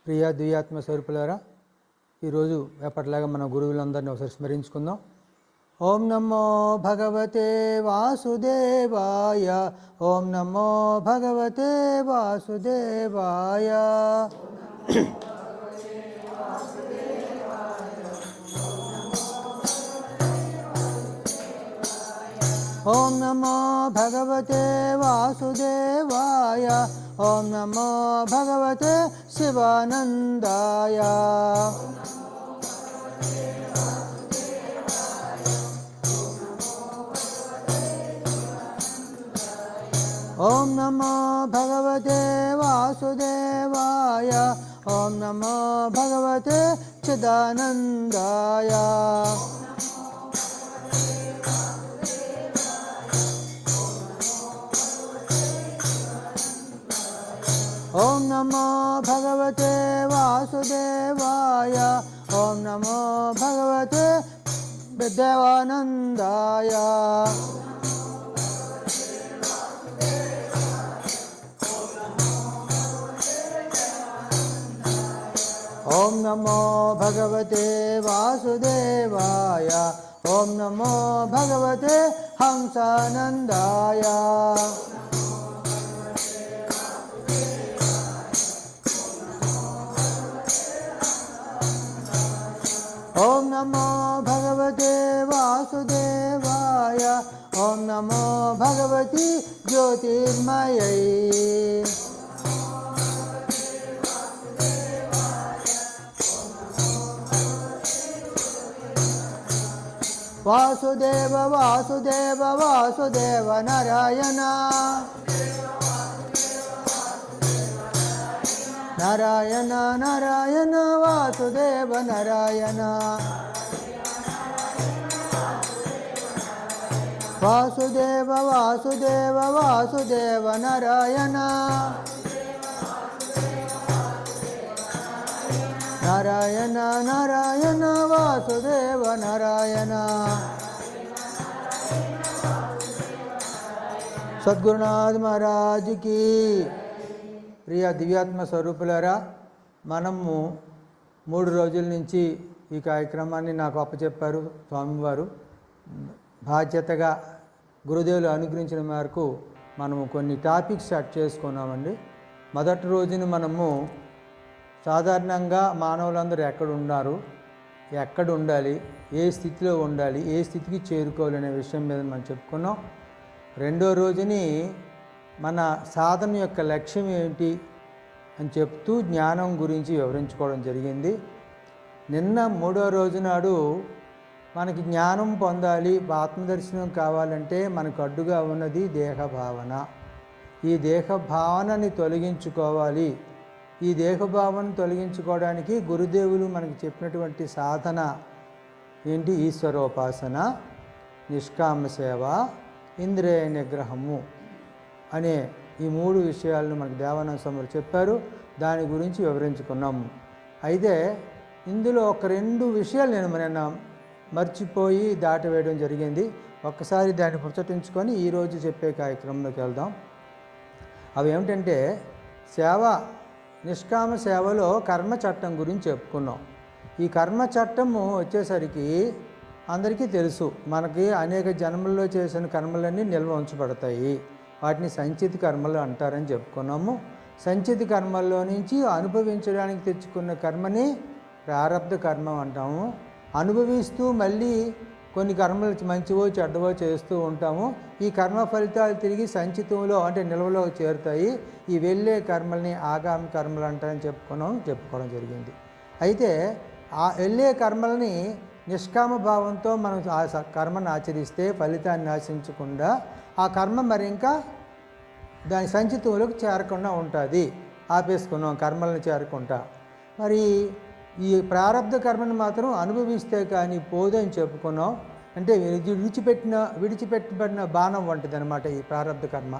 ప్రియ ద్వియాత్మ స్వరూపులారా, ఈరోజు ఎప్పటిలాగా మన గురువులందరినీ ఒకసారి స్మరించుకుందాం. ఓం నమో భగవతే వాసుదేవాయ, ఓం నమో భగవతే వాసుదేవాయ. ఓం నమో భగవతే వాసుదేవాయ, ఓం నమో భగవతే శివానందాయ. ఓం నమో భగవతే వాసుదేవాయ, ఓం నమో భగవతే చిదానందాయ. ఓం నమో భగవతే వాసుదేవాయ, ఓం నమో భగవతే దేవానందాయ. ఓం నమో భగవతే వాసుదేవాయ, ఓం నమో భగవతే హంసానందాయ. ఓం నమో భగవతే వాసుదేవాయ, ఓం నమో భగవతి జ్యోతిర్మయై. వాసుదేవ వాసుదేవ వాసుదేవ నారాయణ, నారాయణ నారాయణ వాసుదేవ నారాయణ. వాసుదేవ వాసుదేవ వాసుదేవ నారాయణ, నారాయణ నారాయణ వాసుదేవ నారాయణ. సద్గురునాథ్ మహారాజ్కి. ప్రియ దివ్యాత్మ స్వరూపులారా, మనము 3 రోజుల నుంచి ఈ కార్యక్రమాన్ని నాకు అప్పచెప్పారు స్వామివారు. బాధ్యతగా గురుదేవులు అనుగ్రహించిన మేరకు మనము కొన్ని టాపిక్స్ సెట్ చేసుకున్నామండి. మొదటి రోజున మనము సాధారణంగా మానవులందరూ ఎక్కడ ఉన్నారు, ఎక్కడ ఉండాలి, ఏ స్థితిలో ఉండాలి, ఏ స్థితికి చేరుకోవాలి అనే విషయం మీద మనం చెప్పుకున్నాం. రెండో రోజుని మన సాధన యొక్క లక్ష్యం ఏంటి అని చెప్తూ జ్ఞానం గురించి వివరించుకోవడం జరిగింది. నిన్న 3వ రోజు నాడు మనకి జ్ఞానం పొందాలి, ఆత్మదర్శనం కావాలంటే మనకు అడ్డుగా ఉన్నది దేహభావన. ఈ దేహభావనని తొలగించుకోవాలి. ఈ దేహభావన తొలగించుకోవడానికి గురుదేవులు మనకి చెప్పినటువంటి సాధన ఏంటి? ఈశ్వరోపాసన, నిష్కామ సేవ, ఇంద్రియ నిగ్రహము అనే ఈ 3 విషయాలను మనకు దేవానంద స్వామి చెప్పారు. దాని గురించి వివరించుకున్నాము. అయితే ఇందులో ఒక 2 విషయాలు నేను మర్చిపోయి దాటివేయడం జరిగింది. ఒక్కసారి దాన్ని పుచ్చటించుకొని ఈరోజు చెప్పే కార్యక్రమంలోకి వెళ్దాం. అవి ఏమిటంటే, సేవ, నిష్కామ సేవలో కర్మ చట్టం గురించి చెప్పుకున్నాం. ఈ కర్మ చట్టము వచ్చేసరికి అందరికీ తెలుసు. మనకి అనేక జన్మల్లో చేసిన కర్మలన్నీ నిల్వ ఉంచబడతాయి. వాటిని సంచిత కర్మలు అంటారని చెప్పుకున్నాము. సంచిత కర్మల్లో నుంచి అనుభవించడానికి తెచ్చుకున్న కర్మని ప్రారబ్ధ కర్మ అంటాము. అనుభవిస్తూ మళ్ళీ కొన్ని కర్మలు మంచివో చెడ్డవో చేస్తూ ఉంటాము. ఈ కర్మ ఫలితాలు తిరిగి సంచితంలో అంటే నిల్వలో చేరుతాయి. ఈ వెళ్ళే కర్మల్ని ఆగామి కర్మలు అంటారని చెప్పుకోవడం జరిగింది. అయితే ఆ వెళ్ళే కర్మల్ని నిష్కామ భావంతో మనం ఆ కర్మను ఆచరిస్తే ఫలితాన్ని ఆశించకుండా ఆ కర్మ మరి ఇంకా దాని సంచితంలోకి చేరకుండా ఉంటుంది. ఆపేసుకున్నాం కర్మలను చేరకుండా. మరి ఈ ప్రారబ్ధ కర్మను మాత్రం అనుభవిస్తే కానీ పోదని చెప్పుకున్నాం. అంటే విడిచిపెట్టబడిన బాణం వంటిది అనమాట ఈ ప్రారబ్ధ కర్మ.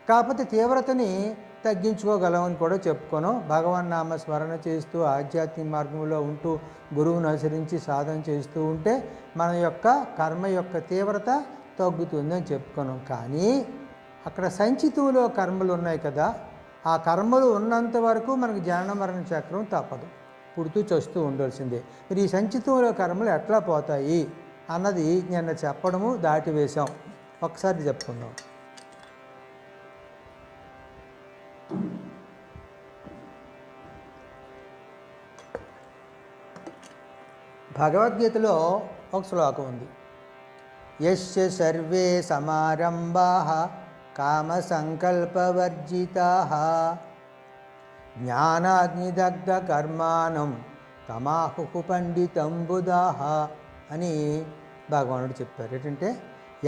కాకపోతే తీవ్రతని తగ్గించుకోగలమని కూడా చెప్పుకున్నాం. భగవన్ నామ స్మరణ చేస్తూ ఆధ్యాత్మిక మార్గంలో ఉంటూ గురువును అనుసరించి సాధన చేస్తూ ఉంటే మన యొక్క కర్మ యొక్క తీవ్రత తగ్గుతుందని చెప్పుకున్నాం. కానీ అక్కడ సంచితువులో కర్మలు ఉన్నాయి కదా, ఆ కర్మలు ఉన్నంత వరకు మనకు జనన మరణ చక్రం తప్పదు, పుడుతూ చస్తూ ఉండాల్సిందే. మరి ఈ సంచితంలో కర్మలు ఎట్లా పోతాయి అన్నది నిన్న చెప్పడము దాటివేశాం. ఒకసారి చెప్పుకుందాం. భగవద్గీతలో ఒక శ్లోకం ఉంది. యస్య సర్వే సమారంభాః కామ సంకల్పవర్జితాః జ్ఞానాగ్నిదగ్ధ కర్మాణం తమాహుః పండితం బుధాః అని భగవానుడు చెప్పారు. ఏంటంటే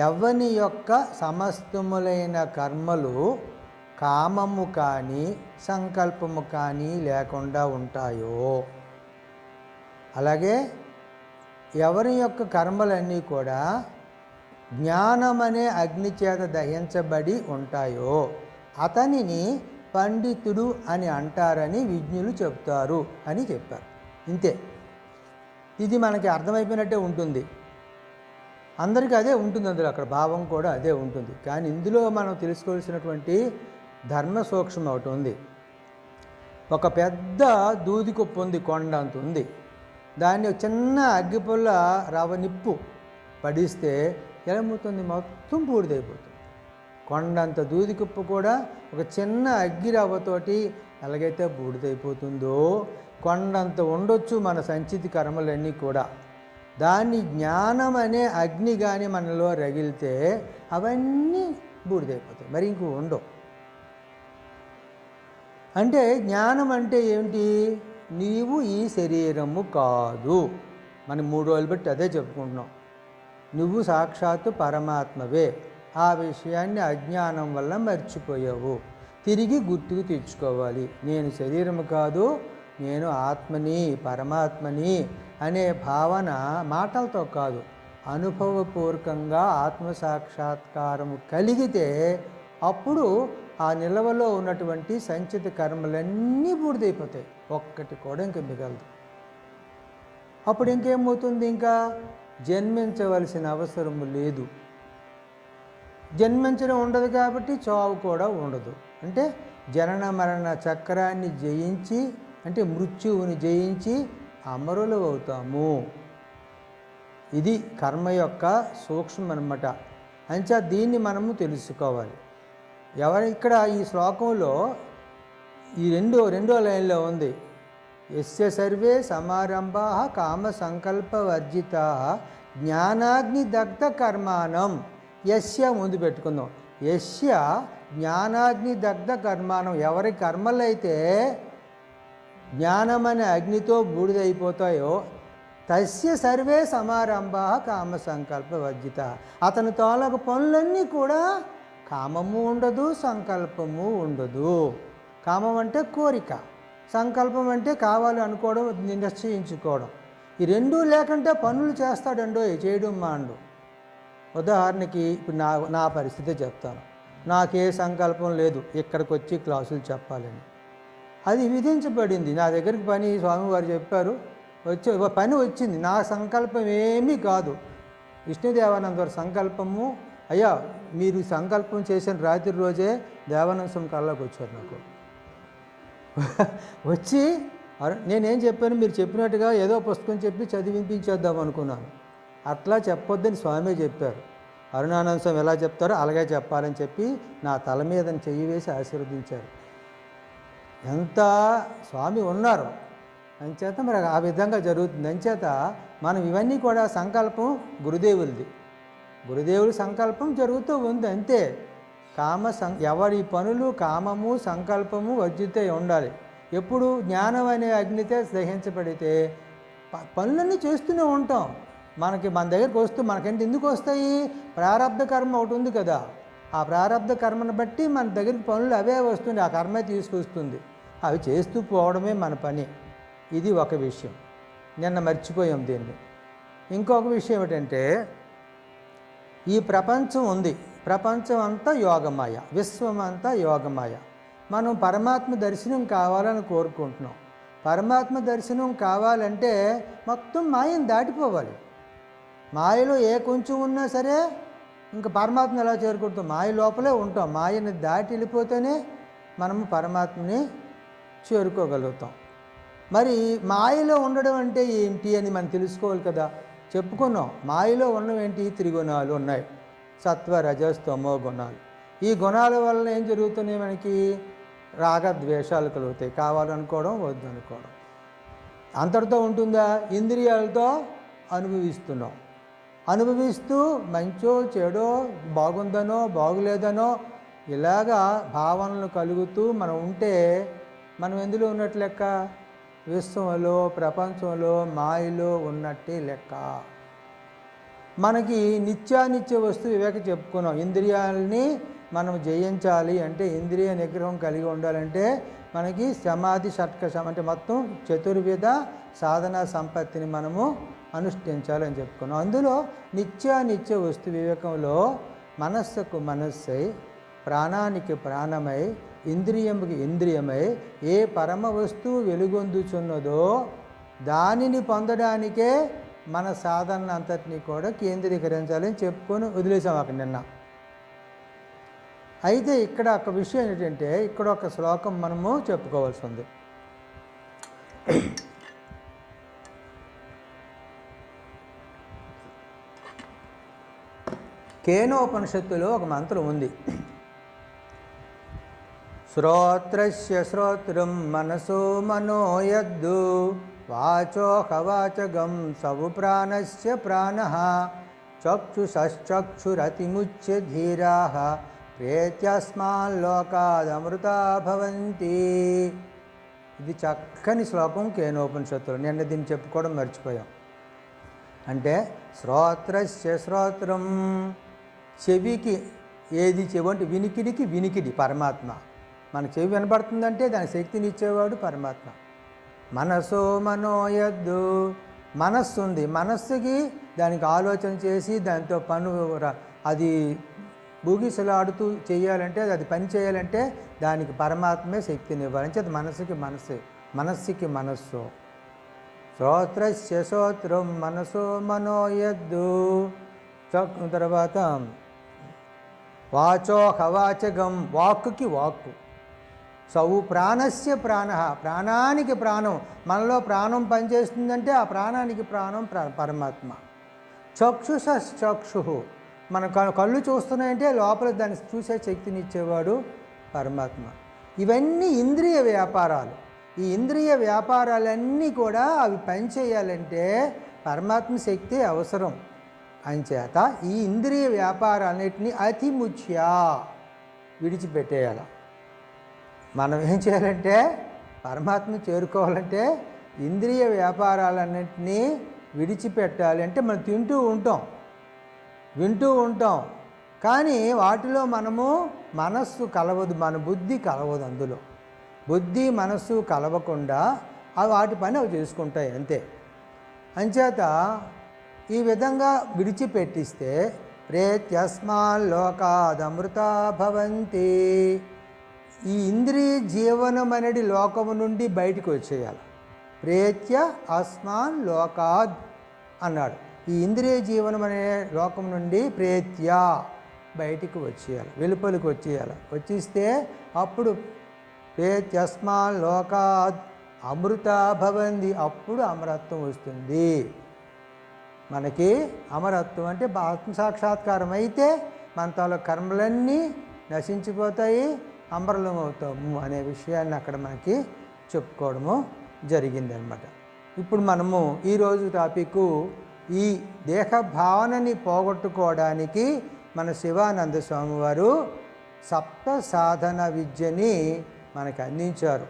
ఎవని యొక్క సమస్తములైన కర్మలు కామము కానీ సంకల్పము కానీ లేకుండా ఉంటాయో, అలాగే ఎవరి యొక్క కర్మలన్నీ కూడా జ్ఞానమనే అగ్ని చేత దహించబడి ఉంటాయో అతనిని పండితుడు అని అంటారని విజ్ఞులు చెప్తారు అని చెప్పారు. ఇంతే. ఇది మనకి అర్థమైపోయినట్టే ఉంటుంది, అందరికీ అదే ఉంటుంది, అందులో అక్కడ భావం కూడా అదే ఉంటుంది. కానీ ఇందులో మనం తెలుసుకోవాల్సినటువంటి ధర్మ సూక్ష్మం ఒకటి ఉంది. ఒక పెద్ద దూది కుప్ప ఉంది, కొండ అంత ఉంది. దాన్ని చిన్న అగ్గిపుల్ల రవ్వ నిప్పు పడిస్తే ఏమవుతుంది? మొత్తం బూడిదైపోతుంది. కొండంత దూది కుప్ప కూడా ఒక చిన్న అగ్గి రవ్వతోటి ఎలాగైతే బూడిదైపోతుందో, కొండంత ఉండొచ్చు మన సంచిత కర్మలన్నీ కూడా. దాన్ని జ్ఞానం అనే అగ్ని కానీ మనలో రగిలితే అవన్నీ బూడిదైపోతాయి, మరి ఇంకో ఉండవు. అంటే జ్ఞానం అంటే ఏమిటి? నీవు ఈ శరీరము కాదు. మనం 3 రోజులు బట్టి అదే చెప్పుకుంటున్నాం. నువ్వు సాక్షాత్తు పరమాత్మవే. ఆ విషయాన్ని అజ్ఞానం వల్ల మర్చిపోయావు. తిరిగి గుర్తుకు తెచ్చుకోవాలి. నేను శరీరము కాదు, నేను ఆత్మని, పరమాత్మని అనే భావన మాటలతో కాదు, అనుభవపూర్వకంగా ఆత్మసాక్షాత్కారము కలిగితే అప్పుడు ఆ నిలవలో ఉన్నటువంటి సంచిత కర్మలన్నీ బూడిదైపోతాయి, ఒక్కటి కూడా ఇంక మిగలదు. అప్పుడు ఇంకేమవుతుంది? ఇంకా జన్మించవలసిన అవసరము లేదు. జన్మించడం ఉండదు కాబట్టి చావు కూడా ఉండదు. అంటే జనన మరణ చక్రాన్ని జయించి, అంటే మృత్యువుని జయించి అమరులు అవుతాము. ఇది కర్మ యొక్క సూక్ష్మం అన్నమాట. అంచా దీన్ని మనము తెలుసుకోవాలి. ఇక్కడ ఈ శ్లోకంలో ఈ రెండో లైన్లో ఉంది, యస్య సర్వే సమారంభాః కామ సంకల్ప వర్జితాః జ్ఞానాగ్ని దగ్ధ కర్మాణం. యస్య ముందు పెట్టుకుందాం. యస్య జ్ఞానాగ్ని దగ్ధ కర్మాణం. ఎవరి కర్మలైతే జ్ఞానమనే అగ్నితో బూడిదైపోతాయో తస్య సర్వే సమారంభాః కామ సంకల్ప వర్జితాః. అతని తాలూకు పనులన్నీ కూడా కామము ఉండదు, సంకల్పము ఉండదు. కామం అంటే కోరిక, సంకల్పం అంటే కావాలి అనుకోవడం, నిశ్చయించుకోవడం. ఈ రెండూ లేకుంటే పనులు చేస్తాడండో, చేయడం మాండు. ఉదాహరణకి ఇప్పుడు నా పరిస్థితి చెప్తాను. నాకే సంకల్పం లేదు ఇక్కడికి వచ్చి క్లాసులు చెప్పాలని. అది విధించబడింది. నా దగ్గరికి పని స్వామివారు చెప్పారు, పని వచ్చింది. నా సంకల్పం ఏమీ కాదు. విష్ణుదేవానంద వారి సంకల్పము, అయ్యా మీరు సంకల్పం చేసిన రాత్రి రోజే దేవానందం కళ్ళకి వచ్చారు. నాకు వచ్చి నేనేం చెప్పాను, మీరు చెప్పినట్టుగా ఏదో పుస్తకం చెప్పి చదివించేద్దాం అనుకున్నాను. అట్లా చెప్పొద్దని స్వామి చెప్పారు. అరుణానందం ఎలా చెప్తారో అలాగే చెప్పాలని చెప్పి నా తల మీద చెయ్యి వేసి ఆశీర్వదించారు. ఎంత స్వామి ఉన్నారు అంచేత మరి ఆ విధంగా జరుగుతుంది. అంచేత మనం ఇవన్నీ కూడా సంకల్పం గురుదేవులది. గురుదేవుడి సంకల్పం జరుగుతూ ఉంది అంతే. ఎవరి పనులు కామము సంకల్పము వర్జితే ఉండాలి. ఎప్పుడు జ్ఞానం అనే అగ్నితే దహించబడితే పనులన్నీ చేస్తూనే ఉంటాం. మన దగ్గరికి వస్తూ మనకంటే ఎందుకు వస్తాయి? ప్రారంధ కర్మ ఒకటి ఉంది కదా, ఆ ప్రారంధ కర్మను బట్టి మన దగ్గరికి పనులు అవే వస్తుంది, ఆ కర్మే తీసుకొస్తుంది. అవి చేస్తూ పోవడమే మన పని. ఇది ఒక విషయం, నిన్న మర్చిపోయాం దీన్ని. ఇంకొక విషయం ఏమిటంటే, ఈ ప్రపంచం ఉంది, ప్రపంచం అంతా యోగమాయ, విశ్వం అంతా యోగమాయ. మనం పరమాత్మ దర్శనం కావాలని కోరుకుంటున్నాం. పరమాత్మ దర్శనం కావాలంటే మొత్తం మాయను దాటిపోవాలి. మాయలో ఏ కొంచెం ఉన్నా సరే ఇంకా పరమాత్మ ఎలా చేరుకుంటాం? మాయ లోపలే ఉంటాం. మాయని దాటి వెళ్ళిపోతేనే మనము పరమాత్మని చేరుకోగలుగుతాం. మరి మాయలో ఉండడం అంటే ఏంటి అని మనం తెలుసుకోవాలి కదా. చెప్పుకున్నాం, మాయలో ఉన్నవేంటి? త్రిగుణాలు ఉన్నాయి, సత్వ రజస్ తమో గుణాలు. ఈ గుణాల వలన ఏం జరుగుతున్నాయి? మనకి రాగద్వేషాలు కలుగుతాయి, కావాలనుకోవడం వద్దు అనుకోవడం. అంతటితో ఉంటుందా? ఇంద్రియాలతో అనుభవిస్తున్నాం, అనుభవిస్తూ మంచో చెడో, బాగుందనో బాగులేదనో ఇలాగా భావనలు కలుగుతూ మనం ఉంటే మనం ఎందులో ఉన్నట్టు లెక్క? విశ్వంలో, ప్రపంచంలో, మాయలో ఉన్నట్టే లెక్క. మనకి నిత్యానిత్య వస్తువు వివేక చెప్పుకున్నాం. ఇంద్రియాలని మనం జయించాలి అంటే, ఇంద్రియ నిగ్రహం కలిగి ఉండాలంటే మనకి సమాధి షట్క అంటే మొత్తం చతుర్విధ సాధనా సంపత్తిని మనము అనుష్ఠించాలని చెప్పుకున్నాం. అందులో నిత్యానిత్య వస్తు వివేకంలో మనస్సుకు మనస్సై, ప్రాణానికి ప్రాణమై, ఇంద్రియముకి ఇంద్రియమై ఏ పరమ వస్తువు వెలుగొందుచున్నదో దానిని పొందడానికే మన సాధన అంతటినీ కూడా కేంద్రీకరించాలని చెప్పుకొని వదిలేసాం అక్కడ నిన్న. అయితే ఇక్కడ ఒక విషయం ఏంటంటే, ఇక్కడ ఒక శ్లోకం మనము చెప్పుకోవాల్సి ఉంది. కేనోపనిషత్తులో ఒక మంత్రం ఉంది. శ్రోత్రస్య శ్రోత్రం మనసో మనో యద్దు వాచోహవాచగం సవు ప్రాణస్య ప్రాణః చక్షుషశ్చక్షురతిముచ్య ధీరాః ప్రేత్యస్మాల్లోకాదమృతా భవంతి. ఇది చక్కని శ్లోకం కేనోపనిషత్తులో. నిన్న దీన్ని చెప్పుకోవడం మర్చిపోయాం. అంటే శ్రోత్రస్య శ్రోత్రం, చెవికి ఏది చెవి అంటే వినికిడికి వినికిడి పరమాత్మ. మన చెవి వినపడుతుందంటే దాని శక్తిని ఇచ్చేవాడు పరమాత్మ. మనసో మనోయద్దు, మనస్సు ఉంది, మనస్సుకి దానికి ఆలోచన చేసి దాంతో పను అది భూగిసలాడుతూ చేయాలంటే, అది పని చేయాలంటే దానికి పరమాత్మే శక్తిని ఇవ్వాలంటే అది మనస్సుకి మనస్సే, మనస్సుకి మనస్సు. శ్రోత్రస్య శ్రోత్రం మనసో మనోయద్దు. తర్వాత వాచోహవాచగం, వాక్కుకి వాక్కు. సౌ ప్రాణస్య ప్రాణ, ప్రాణానికి ప్రాణం. మనలో ప్రాణం పనిచేస్తుందంటే ఆ ప్రాణానికి ప్రాణం పరమాత్మ. చక్షుషక్షు, మన కళ్ళు చూస్తున్నాయంటే లోపల దాన్ని చూసే శక్తిని ఇచ్చేవాడు పరమాత్మ. ఇవన్నీ ఇంద్రియ వ్యాపారాలు. ఈ ఇంద్రియ వ్యాపారాలన్నీ కూడా అవి పనిచేయాలంటే పరమాత్మ శక్తి అవసరం. అంచేత ఈ ఇంద్రియ వ్యాపారాలన్నింటినీ అతిముచ్య విడిచిపెట్టేయాలి. మనం ఏం చేయాలంటే పరమాత్మ చేరుకోవాలంటే ఇంద్రియ వ్యాపారాలన్నింటినీ విడిచిపెట్టాలి. అంటే మనం తింటూ ఉంటాం, వింటూ ఉంటాం, కానీ వాటిలో మనము మనస్సు కలవదు, మన బుద్ధి కలవదు. అందులో బుద్ధి మనస్సు కలవకుండా అవి వాటి పని అవి చేసుకుంటాయి అంతే. అంచేత ఈ విధంగా విడిచిపెట్టిస్తే ప్రేత్యస్మాల్లోకాదమృతా భవంతి. ఈ ఇంద్రియ జీవనం అనేది లోకము నుండి బయటికి వచ్చేయాలి. ప్రేత్య అస్మాన్ లోకాద్ అన్నాడు. ఈ ఇంద్రియ జీవనం అనే లోకం నుండి ప్రేత్య బయటికి వచ్చేయాలి, వెలుపలికి వచ్చేయాలి. వచ్చిస్తే అప్పుడు ప్రేత్యస్మాన్ లోకాద్ అమృత భవంతి, అప్పుడు అమరత్వం వస్తుంది. మనకి అమరత్వం అంటే ఆత్మసాక్షాత్కారం అయితే మన తాలూ కర్మలన్నీ నశించిపోతాయి, అమరలం అవుతాము అనే విషయాన్ని అక్కడ మనకి చెప్పుకోవడము జరిగిందనమాట. ఇప్పుడు మనము ఈరోజు టాపిక్ ఈ దేహ భావనని పోగొట్టుకోవడానికి మన శివానంద స్వామి వారు సప్త సాధన విద్యని మనకు అందించారు.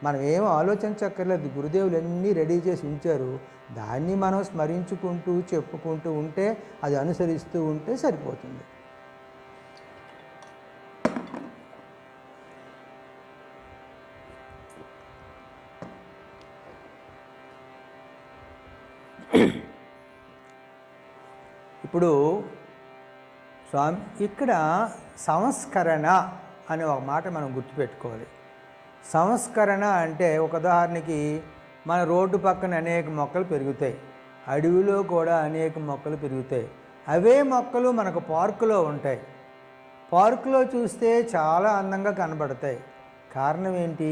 మనం ఏం ఆలోచించక్కర్లేదు, గురుదేవులు అన్నీ రెడీ చేసి ఉంచారు. దాన్ని మనం స్మరించుకుంటూ చెప్పుకుంటూ ఉంటే, అది అనుసరిస్తూ ఉంటే సరిపోతుంది. ఇప్పుడు స్వామి ఇక్కడ సంస్కరణ అనే ఒక మాట మనం గుర్తుపెట్టుకోవాలి. సంస్కరణ అంటే ఒక ఉదాహరణకి మన రోడ్డు పక్కన అనేక మొక్కలు పెరుగుతాయి, అడవిలో కూడా అనేక మొక్కలు పెరుగుతాయి. అవే మొక్కలు మనకు పార్కులో ఉంటాయి. పార్కులో చూస్తే చాలా అందంగా కనబడతాయి, కారణం ఏంటి?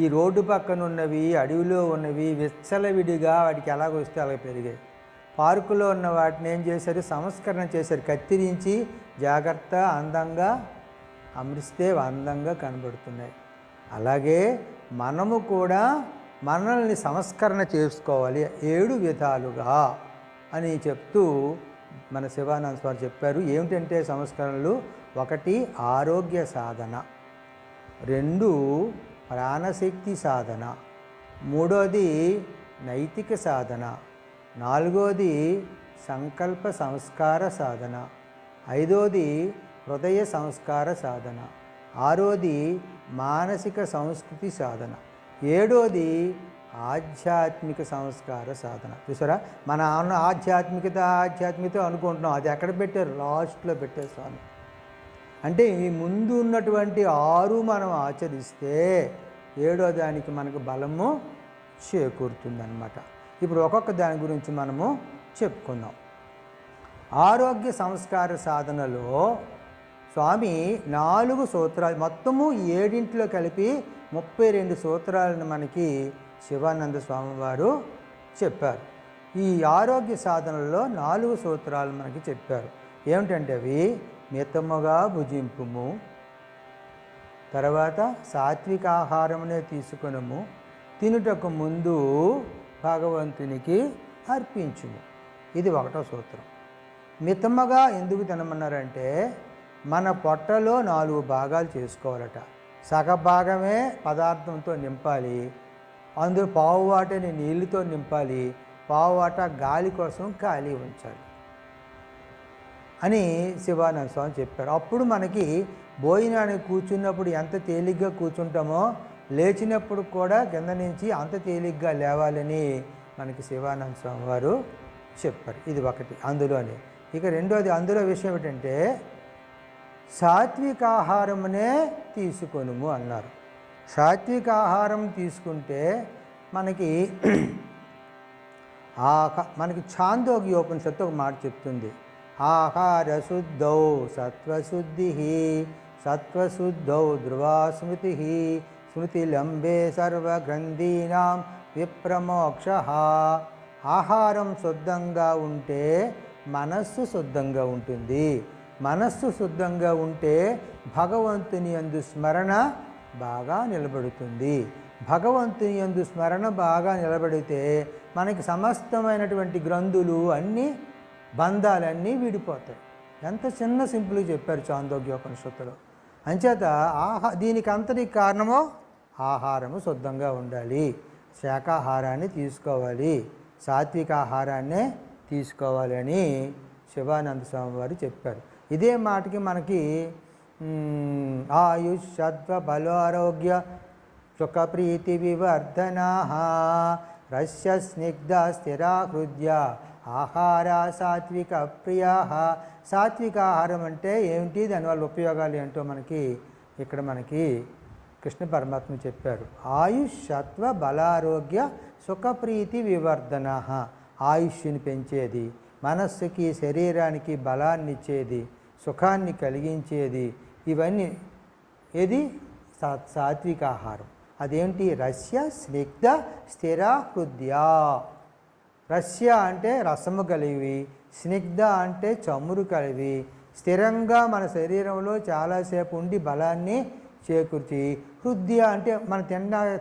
ఈ రోడ్డు పక్కన ఉన్నవి, అడవిలో ఉన్నవి విచ్చలవిడిగా వాటికి ఎలాగొస్తే అలాగ పెరిగాయి. పార్కులో ఉన్న వాటిని ఏం చేశారు? సంస్కరణ చేశారు, కత్తిరించి జాగ్రత్త అందంగా అమరిస్తే అందంగా కనబడుతున్నాయి. అలాగే మనము కూడా మనల్ని సంస్కరణ చేసుకోవాలి 7 విధాలుగా అని చెప్తూ మన శివానంద స్వామి చెప్పారు. ఏమిటంటే సంస్కరణలు: 1 ఆరోగ్య సాధన, 2 ప్రాణశక్తి సాధన, 3వది నైతిక సాధన, 4వది సంకల్ప సంస్కార సాధన, 5వది హృదయ సంస్కార సాధన, 6వది మానసిక సంస్కృతి సాధన, 7వది ఆధ్యాత్మిక సంస్కార సాధన. చూసారా, మన ఆధ్యాత్మికత అనుకుంటున్నాం, అది ఎక్కడ పెట్టారు? లాస్ట్లో పెట్టారు స్వామి. అంటే ఈ ముందు ఉన్నటువంటి 6 మనం ఆచరిస్తే 7వ దానికి మనకు బలము చేకూరుతుందన్నమాట. ఇప్పుడు ఒక్కొక్క దాని గురించి మనము చెప్పుకుందాం. ఆరోగ్య సంస్కార సాధనలో స్వామి 4 సూత్రాలు, మొత్తము 7 కలిపి 32 సూత్రాలను మనకి శివానంద స్వామి వారు చెప్పారు. ఈ ఆరోగ్య సాధనలో 4 సూత్రాలు మనకి చెప్పారు. ఏమిటంటే అవి: మితముగా భుజింపుము, తర్వాత సాత్విక ఆహారమునే తీసుకొనుము, తినుటకు ముందు భగవంతునికి అర్పించుము. ఇది 1వ సూత్రం. మితముగా ఎందుకు తినమన్నారంటే మన పొట్టలో 4 భాగాలు చేసుకోవాలట. సగభాగమే పదార్థంతో నింపాలి, అందులో పావు వాటని నీళ్ళతో నింపాలి, పావు వాట గాలి కోసం ఖాళీ ఉంచాలి అని శివానంద స్వామి చెప్పారు. అప్పుడు మనకి భోజనానికి కూర్చున్నప్పుడు ఎంత తేలిగ్గా కూర్చుంటామో లేచినప్పుడు కూడా కింద నుంచి అంత తేలిగ్గా లేవాలని మనకి శివానంద స్వామి వారు చెప్పారు. ఇది ఒకటి అందులోనే. ఇక రెండోది అందులో విషయం ఏమిటంటే సాత్విక ఆహారమునే తీసుకొనుము అన్నారు. సాత్విక ఆహారం తీసుకుంటే మనకి ఛాందోగ్యోపనిషత్తు ఒక మాట చెప్తుంది: ఆహార శుద్ధౌ సత్వశుద్ధి, సత్వశుద్ధౌ ధ్రువా స్మృతి, స్మృతిలంబే సర్వగ్రంథీనాం విప్రమోక్ష. ఆహారం శుద్ధంగా ఉంటే మనస్సు శుద్ధంగా ఉంటుంది. మనస్సు శుద్ధంగా ఉంటే భగవంతుని యందు స్మరణ బాగా నిలబడుతుంది. భగవంతుని యందు స్మరణ బాగా నిలబడితే మనకి సమస్తమైనటువంటి గ్రంథులు అన్నీ, బంధాలన్నీ విడిపోతాయి. ఎంత చిన్న సింపుల్గా చెప్పారు ఛాందోగ్యోపనిషత్తులో. అంచేత దీనికి అంతటికి కారణమో ఆహారము శుద్ధంగా ఉండాలి, శాకాహారాన్ని తీసుకోవాలి, సాత్విక ఆహారాన్నే తీసుకోవాలి అని శివానంద స్వామి వారు చెప్పారు. ఇదే మాటకి మనకి ఆయుష్ సత్వ బలారోగ్య సుఖ ప్రీతి వివర్ధనా రస్య స్నిగ్ధ స్థిరా హృదయ ఆహార సాత్విక ప్రియా. సాత్విక ఆహారం అంటే ఏమిటి, దానివల్ల ఉపయోగాలు ఏంటో ఇక్కడ మనకి కృష్ణ పరమాత్మ చెప్పారు. ఆయుష్ సత్వ బలారోగ్య సుఖప్రీతి వివర్ధన. ఆయుష్ని పెంచేది, మనస్సుకి శరీరానికి బలాన్ని ఇచ్చేది, సుఖాన్ని కలిగించేది, ఇవన్నీ ఏది? సాత్విక ఆహారం. అదేంటి? రస్య స్నిగ్ధ స్థిర హృదయ. రస్య అంటే రసము కలివి, స్నిగ్ధ అంటే చమురు కలివి, స్థిరంగా మన శరీరంలో చాలాసేపు ఉండి బలాన్ని చేకూర్చి, హృదయ అంటే మనం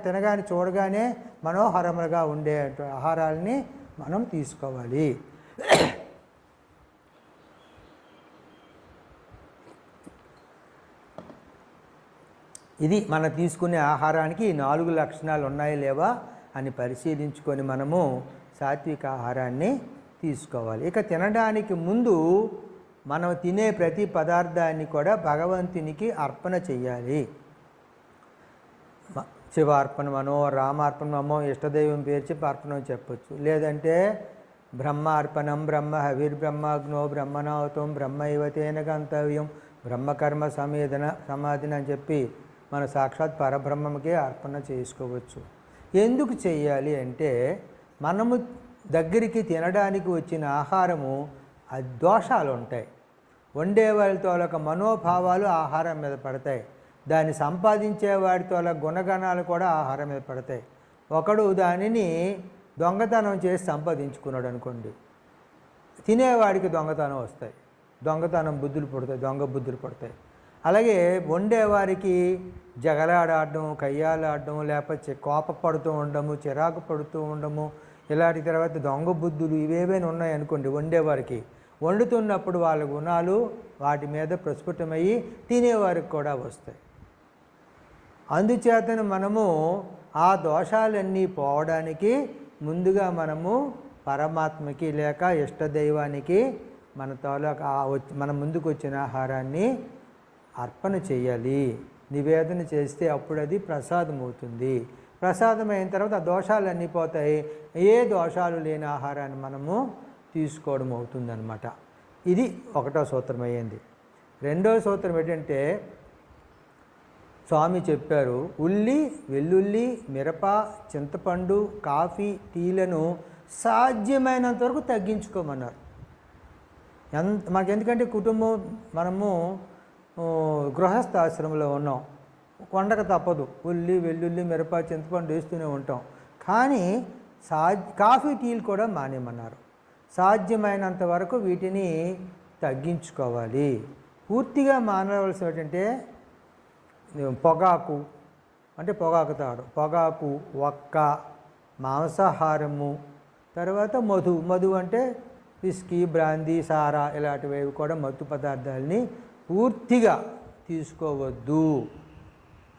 తినగానే చూడగానే మనోహరములుగా ఉండే ఆహారాలని మనం తీసుకోవాలి. ఇది మనం తీసుకునే ఆహారానికి 4 లక్షణాలు ఉన్నాయా లేవా అని పరిశీలించుకొని మనము సాత్విక ఆహారాన్ని తీసుకోవాలి. ఇక తినడానికి ముందు మనం తినే ప్రతి పదార్థాన్ని కూడా భగవంతునికి అర్పణ చెయ్యాలి. శివార్పణమనో రామార్పణమో ఇష్టదైవం పేరు చెప్పి అర్పణం చెప్పచ్చు. లేదంటే బ్రహ్మార్పణం, బ్రహ్మ హవిర్బ్రహ్మాగ్నో బ్రహ్మణావతం బ్రహ్మైవతేన గంతవ్యం బ్రహ్మకర్మ సమాధిని అని చెప్పి మన సాక్షాత్ పరబ్రహ్మకే అర్పణ చేసుకోవచ్చు. ఎందుకు చేయాలి అంటే మనము దగ్గరికి తినడానికి వచ్చిన ఆహారము దోషాలు ఉంటాయి. వండే వాళ్ళతో ఒక మనోభావాలు ఆహారం మీద పడతాయి. దాన్ని సంపాదించే వాడితో అలా గుణగణాలు కూడా ఆహారం మీద పడతాయి. ఒకడు దానిని దొంగతనం చేసి సంపాదించుకున్నాడు అనుకోండి, తినేవాడికి దొంగతనం వస్తాయి, దొంగతనం బుద్ధులు పుడతాయి, దొంగ బుద్ధులు పడతాయి. అలాగే వండేవారికి జగలాడాడడం, కయ్యాలాడడం, లేకపోతే కోపపడుతూ ఉండము, చిరాకు పడుతూ ఉండము, ఇలాంటి తర్వాత దొంగ బుద్ధులు ఇవేవైనా ఉన్నాయనుకోండి వండేవారికి, వండుతున్నప్పుడు వాళ్ళ గుణాలు వాటి మీద ప్రస్ఫుటమయ్యి తినేవారికి కూడా వస్తాయి. అందుచేతను మనము ఆ దోషాలన్నీ పోవడానికి ముందుగా మనము పరమాత్మకి లేక ఇష్టదైవానికి మన తాలూకా మన ముందుకు వచ్చిన ఆహారాన్ని అర్పణ చేయాలి, నివేదన చేస్తే అప్పుడు అది ప్రసాదం అవుతుంది. ప్రసాదం అయిన తర్వాత ఆ దోషాలన్నీ పోతాయి, ఏ దోషాలు లేని ఆహారాన్ని మనము తీసుకోవడం అవుతుందన్నమాట. ఇది ఒకటో సూత్రం అయ్యింది. రెండో సూత్రం ఏంటంటే స్వామి చెప్పారు, ఉల్లి, వెల్లుల్లి, మిరప, చింతపండు, కాఫీ, టీలను సాధ్యమైనంత వరకు తగ్గించుకోమన్నారు. మాకెందుకంటే కుటుంబం మనము గృహస్థాశ్రమంలో ఉన్నాం, వండక తప్పదు, ఉల్లి, వెల్లుల్లి, మిరప, చింతపండు వేస్తూనే ఉంటాం. కానీ కాఫీ, టీలు కూడా మానేమన్నారు. సాధ్యమైనంత వరకు వీటిని తగ్గించుకోవాలి. పూర్తిగా మానవలసి ఏంటంటే పొగాకు, అంటే పొగాకు తాడు, పొగాకు, వక్క, మాంసాహారము, తర్వాత మధు అంటే విస్కీ, బ్రాందీ, సారా ఇలాంటివి కూడా మత్తు పదార్థాలని పూర్తిగా తీసుకోవద్దు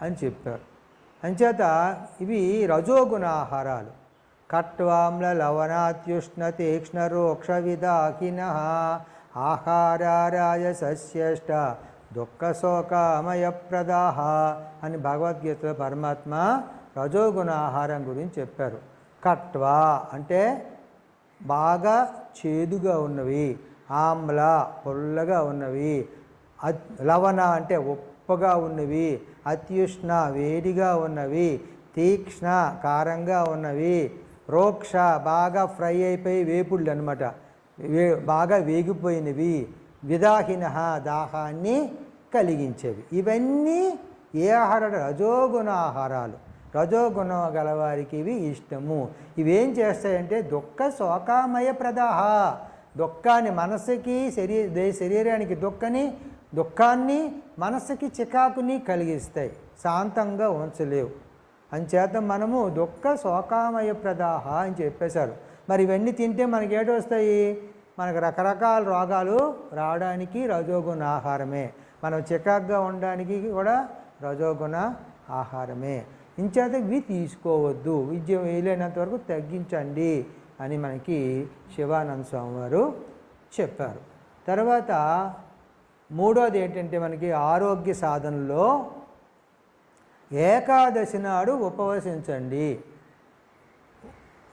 అని చెప్పారు. అంచేత ఇవి రజోగుణ ఆహారాలు. కట్వామ్ల లవణాత్యుష్ణ తీక్ష్ణ రోక్ష విదాకిన ఆహారారాయ సస్యేష్ట దుఃఖ శోకామయ ప్రదాహ అని భగవద్గీతలో పరమాత్మ రజోగుణ ఆహారం గురించి చెప్పారు. కట్వా అంటే బాగా చేదుగా ఉన్నవి, ఆమ్ల పుల్లగా ఉన్నవి, లవణ అంటే ఉప్పగా ఉన్నవి, అత్యుష్ణ వేడిగా ఉన్నవి, తీక్ష్ణ కారంగా ఉన్నవి, రోక్ష బాగా ఫ్రై అయిపోయి వేపుళ్ళు అనమాట, బాగా వేగిపోయినవి, విదాహిన దాహాన్ని కలిగించేవి. ఇవన్నీ ఏ ఆహారాలు? రజోగుణ ఆహారాలు. రజోగుణ గలవారికి ఇవి ఇష్టము. ఇవేం చేస్తాయంటే దుఃఖ శోకామయ ప్రదాహ, దుఃఖాన్ని మనసుకి శరీరానికి దుఃఖాన్ని మనసుకి చికాకుని కలిగిస్తాయి, శాంతంగా ఉంచలేవు. అంచేత మనము దుఃఖ శోకామయ ప్రదాహ అని చెప్పేశారు. మరి ఇవన్నీ తింటే మనకి ఏటి వస్తాయి? మనకు రకరకాల రోగాలు రావడానికి రజోగుణ ఆహారమే, మనం చికాకుగా ఉండడానికి కూడా రజోగుణ ఆహారమే. ఇంచేత ఇవి తీసుకోవద్దు, విద్య వీలైనంత వరకు తగ్గించండి అని మనకి శివానంద స్వామి వారు చెప్పారు. తర్వాత మూడోది ఏంటంటే మనకి ఆరోగ్య సాధనలో ఏకాదశి నాడు ఉపవసించండి.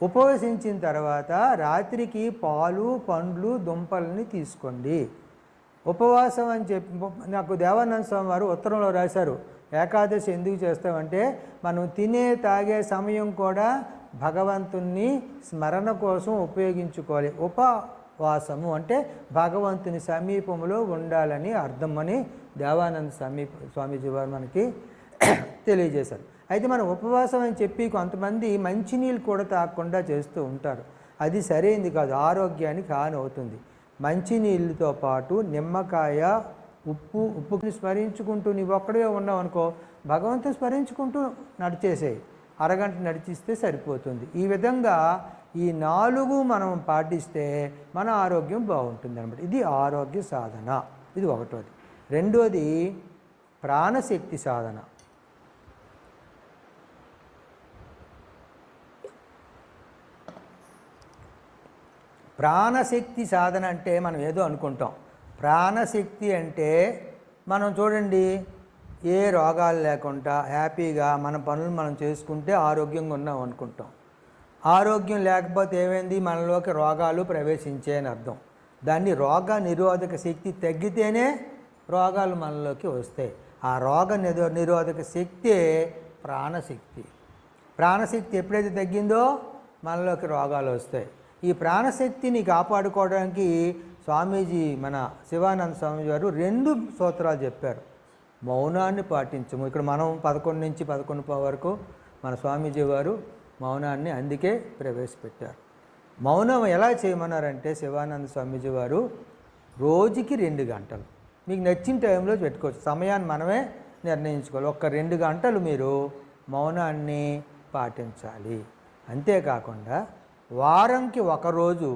ఉపవసించిన తర్వాత రాత్రికి పాలు, పండ్లు, దుంపల్ని తీసుకోండి. ఉపవాసం అని చెప్పి నాకు దేవానంద స్వామి వారు ఉత్తరంలో రాశారు. ఏకాదశి ఎందుకు చేస్తామంటే మనం తినే తాగే సమయం కూడా భగవంతుని స్మరణ కోసం ఉపయోగించుకోవాలి. ఉపవాసము అంటే భగవంతుని సమీపంలో ఉండాలని అర్థం అని దేవానంద స్వామీజీ వారు మనకి తెలియజేశారు. అయితే మనం ఉపవాసం అని చెప్పి కొంతమంది మంచినీళ్ళు కూడా తాగకుండా చేస్తూ ఉంటారు. అది సరైనది కాదు, ఆరోగ్యానికి హాని అవుతుంది. మంచినీళ్ళతో పాటు నిమ్మకాయ, ఉప్పుని స్మరించుకుంటూ నీవు ఒక్కడే ఉన్నావు అనుకో, భగవంతుని స్మరించుకుంటూ నడిచేసేయి, అరగంట నడిచిస్తే సరిపోతుంది. ఈ విధంగా ఈ 4 మనం పాటిస్తే మన ఆరోగ్యం బాగుంటుంది అన్నమాట. ఇది ఆరోగ్య సాధన. ఇది ఒకటోది. రెండోది ప్రాణశక్తి సాధన. ప్రాణశక్తి సాధన అంటే మనం ఏదో అనుకుంటాం. ప్రాణశక్తి అంటే మనం చూడండి, ఏ రోగాలు లేకుండా హ్యాపీగా మన పనులు మనం చేసుకుంటే ఆరోగ్యంగా ఉన్నాం అనుకుంటాం. ఆరోగ్యం లేకపోతే ఏమైంది? మనలోకి రోగాలు ప్రవేశించే అని అర్థం. దాన్ని రోగ నిరోధక శక్తి తగ్గితేనే రోగాలు మనలోకి వస్తాయి. ఆ రోగ నిరోధక శక్తే ప్రాణశక్తి. ప్రాణశక్తి ఎప్పుడైతే తగ్గిందో మనలోకి రోగాలు వస్తాయి. ఈ ప్రాణశక్తిని కాపాడుకోవడానికి స్వామీజీ మన శివానంద స్వామి గారు 2 సూత్రాలు చెప్పారు. మౌనాన్ని పాటించము. ఇక్కడ మనం 11 నుంచి 11 వరకు మన స్వామీజీ వారు మౌనాన్ని అందుకే ప్రవేశపెట్టారు. మౌనం ఎలా చేయమన్నారంటే శివానంద స్వామీజీ వారు రోజుకి 2 గంటలు మీకు నచ్చిన టైంలో పెట్టుకోవచ్చు. సమయాన్ని మనమే నిర్ణయించుకోవాలి. ఒక్క 2 గంటలు మీరు మౌనాన్ని పాటించాలి. అంతేకాకుండా వారంకి ఒకరోజు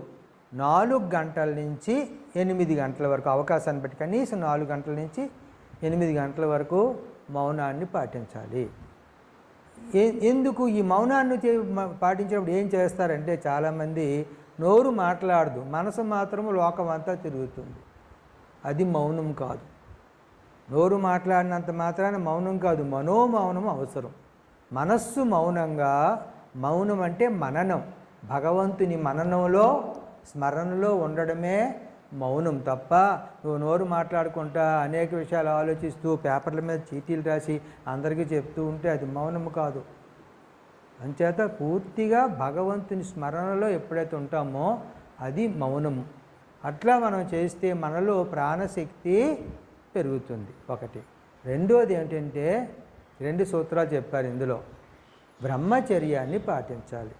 4 గంటల నుంచి 8 గంటల వరకు అవకాశాన్ని బట్టి కనీసం 4 గంటల నుంచి 8 గంటల వరకు మౌనాన్ని పాటించాలి. ఎందుకు ఈ మౌనాన్ని పాటించినప్పుడు ఏం చేస్తారంటే చాలామంది నోరు మాట్లాడదు, మనసు మాత్రం లోకం అంతా తిరుగుతుంది. అది మౌనం కాదు. నోరు మాట్లాడినంత మాత్రాన మౌనం కాదు, మనోమౌనం అవసరం. మనస్సు మౌనంగా, మౌనం అంటే మననం, భగవంతుని మననంలో స్మరణలో ఉండడమే మౌనం తప్ప నువ్వు నోరు మాట్లాడుకుంటా అనేక విషయాలు ఆలోచిస్తూ పేపర్ల మీద చీటీలు రాసి అందరికీ చెప్తూ ఉంటే అది మౌనం కాదు. అంచేత పూర్తిగా భగవంతుని స్మరణలో ఎప్పుడైతే ఉంటామో అది మౌనము. అట్లా మనం చేస్తే మనలో ప్రాణశక్తి పెరుగుతుంది. ఒకటి. రెండోది ఏంటంటే 2 సూత్రాలు చెప్పారు ఇందులో. బ్రహ్మచర్యాన్ని పాటించాలి.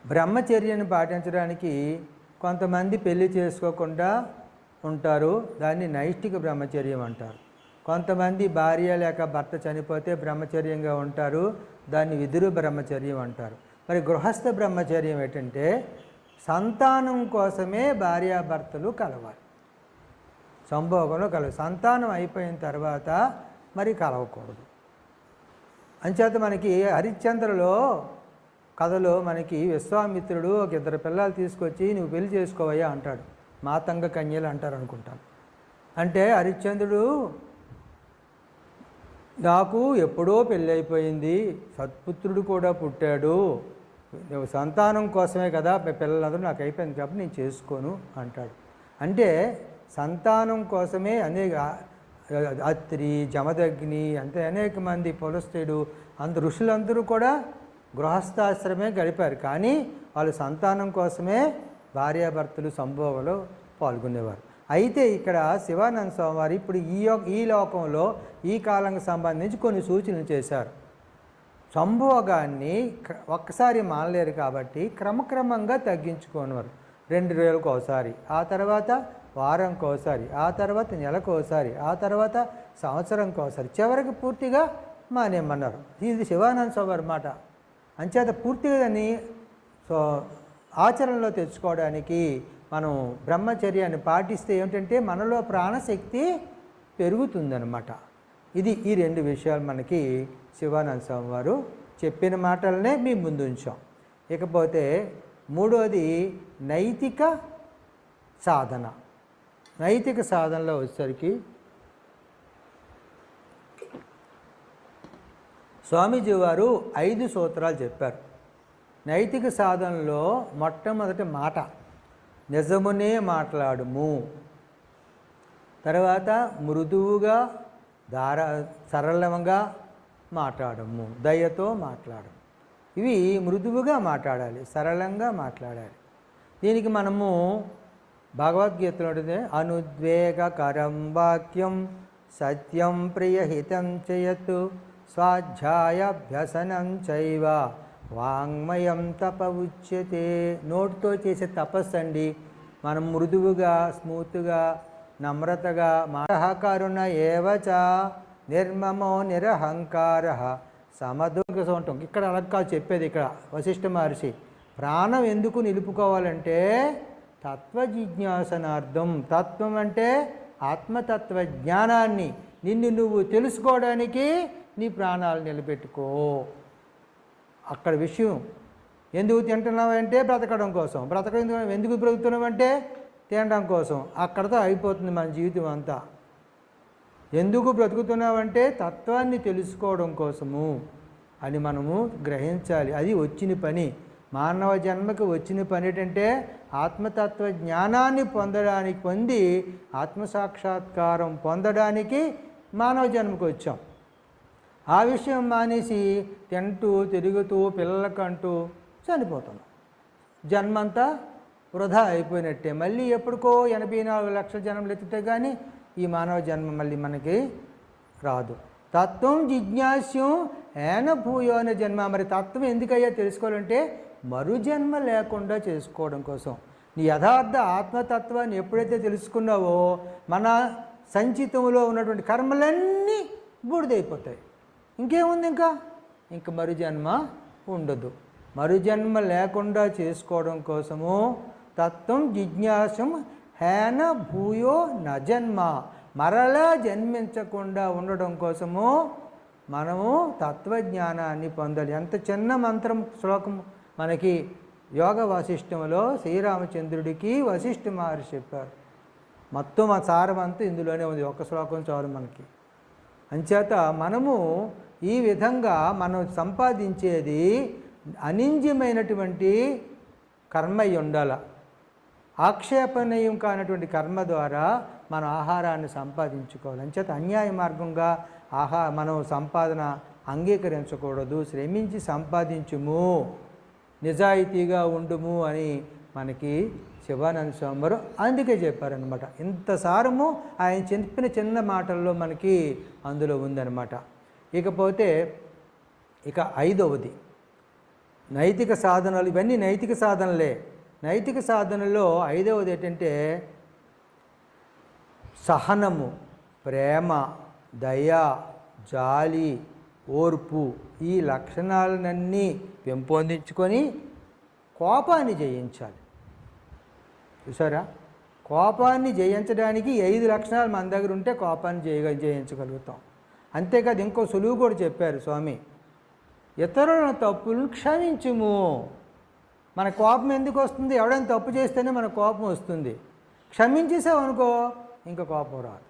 బ్రహ్మచర్యాన్ని పాటించడానికి కొంతమంది పెళ్లి చేసుకోకుండా ఉంటారు, దాన్ని నైష్టిక బ్రహ్మచర్యం అంటారు. కొంతమంది భార్య లేక భర్త చనిపోతే బ్రహ్మచర్యంగా ఉంటారు, దాన్ని విదురు బ్రహ్మచర్యం అంటారు. మరి గృహస్థ బ్రహ్మచర్యం ఏంటంటే సంతానం కోసమే భార్యాభర్తలు కలవాలి, సంభోగంలో కలవాలి. సంతానం అయిపోయిన తర్వాత మరి కలవకూడదు. అంచేత మనకి హరిశ్చంద్రలో కథలో మనకి విశ్వామిత్రుడు ఒక 2 పిల్లలు తీసుకొచ్చి నువ్వు పెళ్లి చేసుకోవయ్యా అంటాడు. మాతంగ కన్యలు అంటారు అనుకుంటాను. అంటే హరిశ్చంద్రుడు నాకు ఎప్పుడో పెళ్ళి అయిపోయింది, సత్పుత్రుడు కూడా పుట్టాడు, సంతానం కోసమే కదా పిల్లలందరూ నాకు అయిపోయింది కాబట్టి నేను చేసుకోను అంటాడు. అంటే సంతానం కోసమే అనేక అత్రి, జమదగ్ని అంటే అనేక మంది పులస్తుడు ఋషులందరూ కూడా గృహస్థాశ్రమే గడిపారు. కానీ వాళ్ళు సంతానం కోసమే భార్యాభర్తలు సంభోగంలో పాల్గొనేవారు. అయితే ఇక్కడ శివానంద స్వామి వారు ఇప్పుడు ఈ లోకంలో ఈ కాలానికి సంబంధించి కొన్ని సూచనలు చేశారు. సంభోగాన్ని ఒక్కసారి మానలేరు కాబట్టి క్రమక్రమంగా తగ్గించుకునేవారు. 2 రోజులకు ఒకసారి, ఆ తర్వాత వారంకి ఒకసారి, ఆ తర్వాత నెలకు ఒకసారి, ఆ తర్వాత సంవత్సరంకి ఒకసారి, చివరికి పూర్తిగా మానేయమన్నారు. ఇది శివానంద స్వామి వారి మాట. అంచేత పూర్తిగా దాన్ని ఆచరణలో తెచ్చుకోవడానికి మనం బ్రహ్మచర్యాన్ని పాటిస్తే ఏమిటంటే మనలో ప్రాణశక్తి పెరుగుతుందన్నమాట. ఇది ఈ 2 విషయాలు మనకి శివానంద స్వామి వారు చెప్పిన మాటలనే మీ ముందు ఉంచాం. ఇకపోతే మూడోది నైతిక సాధన. నైతిక సాధనలో వచ్చేసరికి స్వామీజీ వారు 5 సూత్రాలు చెప్పారు. నైతిక సాధనలో మొట్టమొదటి మాట నిజమునే మాట్లాడుము, తర్వాత మృదువుగా సరళంగా మాట్లాడము, దయతో మాట్లాడము. ఇవి మృదువుగా మాట్లాడాలి, సరళంగా మాట్లాడాలి. దీనికి మనము భగవద్గీతలో అనుద్వేగకరం వాక్యం సత్యం ప్రియహితం చేయత్ స్వాధ్యాయాభ్యసనం చైవ వాంగ్మయం తప ఉచ్యతే. నోటితో చేసే తపస్సు అండి. మనం మృదువుగా, స్మూత్గా, నమ్రతగా కరుణ ఏవచ నిర్మమో నిరహంకార సమదుర్గ ఉంటాం. ఇక్కడ అలక్కా చెప్పేది ఇక్కడ వశిష్ఠ మహర్షి ప్రాణం ఎందుకు నిలుపుకోవాలంటే తత్వ జిజ్ఞాసనార్థం. తత్వం అంటే ఆత్మతత్వ జ్ఞానాన్ని నిన్ను నువ్వు తెలుసుకోవడానికి నీ ప్రాణాలు నిలబెట్టుకో. అక్కడ విషయం. ఎందుకు తింటున్నావంటే బ్రతకడం కోసం, ఎందుకు బ్రతుకుతున్నావంటే తినడం కోసం. అక్కడతో అయిపోతుంది మన జీవితం అంతా. ఎందుకు బ్రతుకుతున్నావంటే తత్వాన్ని తెలుసుకోవడం కోసము అని మనము గ్రహించాలి. అది వచ్చిన పని. మానవ జన్మకు వచ్చిన పని ఏంటంటే ఆత్మతత్వ జ్ఞానాన్ని పొంది ఆత్మసాక్షాత్కారం పొందడానికి మానవ జన్మకు వచ్చాం. ఆ విషయం మానేసి తింటూ తిరుగుతూ పిల్లలకంటూ చనిపోతున్నాం. జన్మంతా వృధా అయిపోయినట్టే. మళ్ళీ ఎప్పటికో 84 లక్షల జన్మలు ఎత్తితే కానీ ఈ మానవ జన్మ మళ్ళీ మనకి రాదు. తత్వం జిజ్ఞాస్యం ఏన భూయోన జన్మ. మరి తత్వం ఎందుకయ్యా తెలుసుకోవాలంటే మరుజన్మ లేకుండా చేసుకోవడం కోసం. నీ యథార్థ ఆత్మతత్వాన్ని ఎప్పుడైతే తెలుసుకున్నావో మన సంచితంలో ఉన్నటువంటి కర్మలన్నీ బూడిదైపోతాయి. ఇంకేముంది? ఇంక మరుజన్మ ఉండదు. మరుజన్మ లేకుండా చేసుకోవడం కోసము తత్వం జిజ్ఞాసం హేన భూయో నజన్మ. మరలా జన్మించకుండా ఉండడం కోసము మనము తత్వజ్ఞానాన్ని పొందాలి. ఎంత చిన్న మంత్రం శ్లోకం మనకి యోగ వాసిష్టంలో శ్రీరామచంద్రుడికి వశిష్ఠ మహర్షి చెప్పారు. మొత్తం ఆ సారమంతా ఇందులోనే ఉంది. ఒక శ్లోకం చాలు మనకి. అంచేత మనము ఈ విధంగా మనం సంపాదించేది అనింజ్యమైనటువంటి కర్మ ఉండాల. ఆక్షేపణీయం కానటువంటి కర్మ ద్వారా మన ఆహారాన్ని సంపాదించుకోవాలి. అంచేత అన్యాయ మార్గంగా మనం సంపాదన అంగీకరించకూడదు. శ్రమించి సంపాదించుము, నిజాయితీగా ఉండుము అని మనకి శివానంద స్వామి వారు అందుకే చెప్పారనమాట. ఇంత సారము ఆయన చెప్పిన చిన్న మాటల్లో మనకి అందులో ఉందన్నమాట. ఇకపోతే ఇక 5వది నైతిక సాధనలు. ఇవన్నీ నైతిక సాధనలే. నైతిక సాధనలో 5వది ఏంటంటే సహనము, ప్రేమ, దయ, జాలి, ఓర్పు. ఈ లక్షణాలన్నీ పెంపొందించుకొని కోపాన్ని జయించాలి. చూసారా? కోపాన్ని జయించడానికి 5 లక్షణాలు మన దగ్గర ఉంటే కోపాన్ని జయించగలుగుతాం. అంతేకాదు ఇంకో సులువు కూడా చెప్పారు స్వామి. ఇతరుల తప్పులను క్షమించుము. మన కోపం ఎందుకు వస్తుంది? ఎవడైనా తప్పు చేస్తేనే మన కోపం వస్తుంది. క్షమించేసావనుకో ఇంకా కోపం రాదు.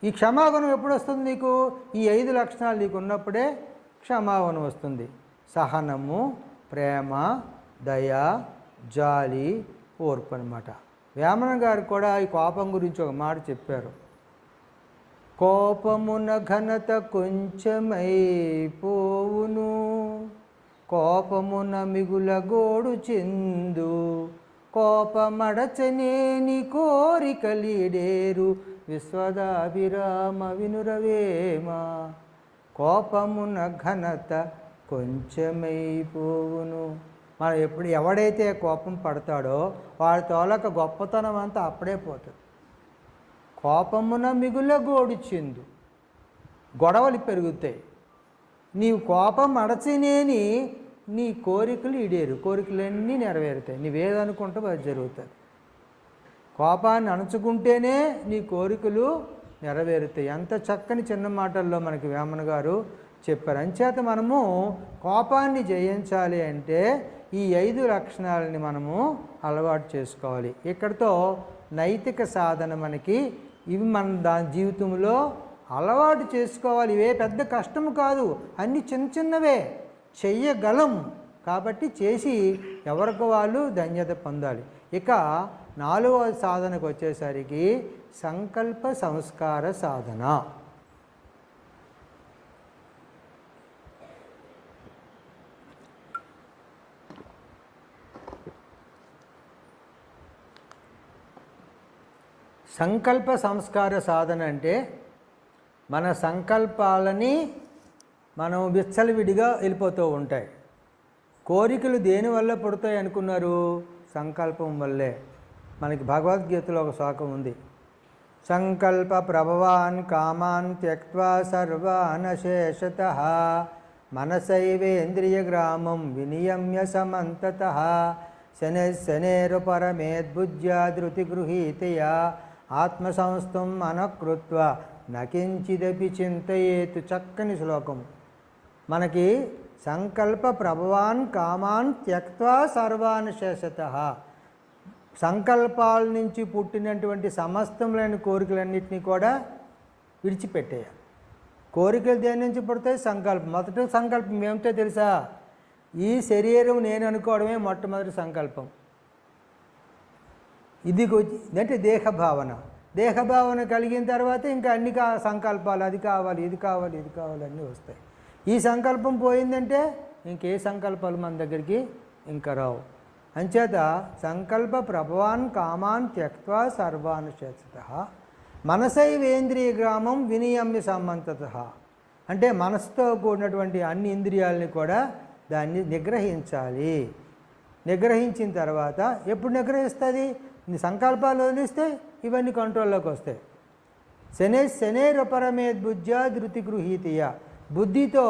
ఈ క్షమాగుణం ఎప్పుడు వస్తుంది నీకు? ఈ 5 లక్షణాలు నీకు ఉన్నప్పుడే క్షమాగుణం వస్తుంది. సహనము, ప్రేమ, దయ, జాలి, ఓర్పు అనమాట. వేమన గారు కూడా ఈ కోపం గురించి ఒక మాట చెప్పారు. కోపమున ఘనత కొంచెమైపోవును, కోపమున మిగుల గోడు చెందు, కోపమడచనేని కోరికలీడేరు, విశ్వదాభిరామ వినురవేమ. కోపమున ఘనత కొంచెమైపోవును. మనం ఎవడైతే కోపం పడతాడో వాడి తోలక గొప్పతనం అంతా అప్పుడే పోతుంది. కోపమున మిగుల గోడు చెందు, గొడవలు పెరుగుతాయి. నీవు కోపం అడచినేని నీ కోరికలు ఈడేరు, కోరికలన్నీ నెరవేరుతాయి. నీవేదనుకుంటావో అది జరుగుతుంది. కోపాన్ని అణచుకుంటేనే నీ కోరికలు నెరవేరుతాయి. ఎంత చక్కని చిన్న మాటల్లో మనకి వేమన గారు చెప్పారు. అంచేత మనము కోపాన్ని జయించాలి అంటే ఈ 5 లక్షణాలని మనము అలవాటు చేసుకోవాలి. ఇక్కడితో నైతిక సాధన మనకి ఇవి మన జీవితంలో అలవాటు చేసుకోవాలి. ఇవే పెద్ద కష్టం కాదు, అన్నీ చిన్న చిన్నవే, చెయ్యగలం. కాబట్టి చేసి ఎవరికి వాళ్ళు ధన్యత పొందాలి. ఇక 4వ సాధనకు వచ్చేసరికి సంకల్ప సంస్కార సాధన. సంకల్ప సంస్కార సాధన అంటే మన సంకల్పాలని మనం విచ్చలవిడిగా వెళ్ళిపోతూ ఉంటాయి. కోరికలు దేనివల్ల పుడతాయి అనుకున్నారు? సంకల్పం వల్లే. మనకి భగవద్గీతలో ఒక శ్లోకం ఉంది. సంకల్ప ప్రభవాన్ కామాన్ త్యక్త్వా సర్వాన్ శేషతః మనసైవేంద్రియ గ్రామం వినియమ్య సమంతతః శనేరు పరమేద్బుద్ధ్యా ధృతి గృహీతయా ఆత్మసంస్థం అనకృత్వ నకించిదపి చింతయేతు. చక్కని శ్లోకం. మనకి సంకల్ప ప్రభవాన్ కామాన్ త్యక్త్వా సర్వాన్ శేషతః. సంకల్పాల నుంచి పుట్టినటువంటి సమస్తములైన కోరికలన్నింటినీ కూడా విడిచిపెట్టేయాలి. కోరికలు దేని నుంచి పుడతాయి? సంకల్పం. మొదటి సంకల్పం ఏమిటో తెలుసా? ఈ శరీరం నేను అనుకోవడమే మొట్టమొదటి సంకల్పం. ఇది అంటే దేహభావన. దేహభావన కలిగిన తర్వాత ఇంకా అన్ని సంకల్పాలు, అది కావాలి, ఇది కావాలి, ఇది కావాలి అన్నీ వస్తాయి. ఈ సంకల్పం పోయిందంటే ఇంకే సంకల్పాలు మన దగ్గరికి ఇంకా రావు. అంచేత సంకల్ప ప్రభవాన్ కామాన్ త్యక్త్వా సర్వాన్ శేషతః మనసైవేంద్రియ గ్రామం వినియమ్య సమంతత. అంటే మనసుతో కూడినటువంటి అన్ని ఇంద్రియాలని కూడా దాన్ని నిగ్రహించాలి. నిగ్రహించిన తర్వాత ఎప్పుడు నిగ్రహిస్తుంది? నీ సంకల్పాలు వదిలిస్తే ఇవన్నీ కంట్రోల్లోకి వస్తాయి. శనేరపరమేద్బుద్ధ్య ధృతి గృహీతయ. బుద్ధితో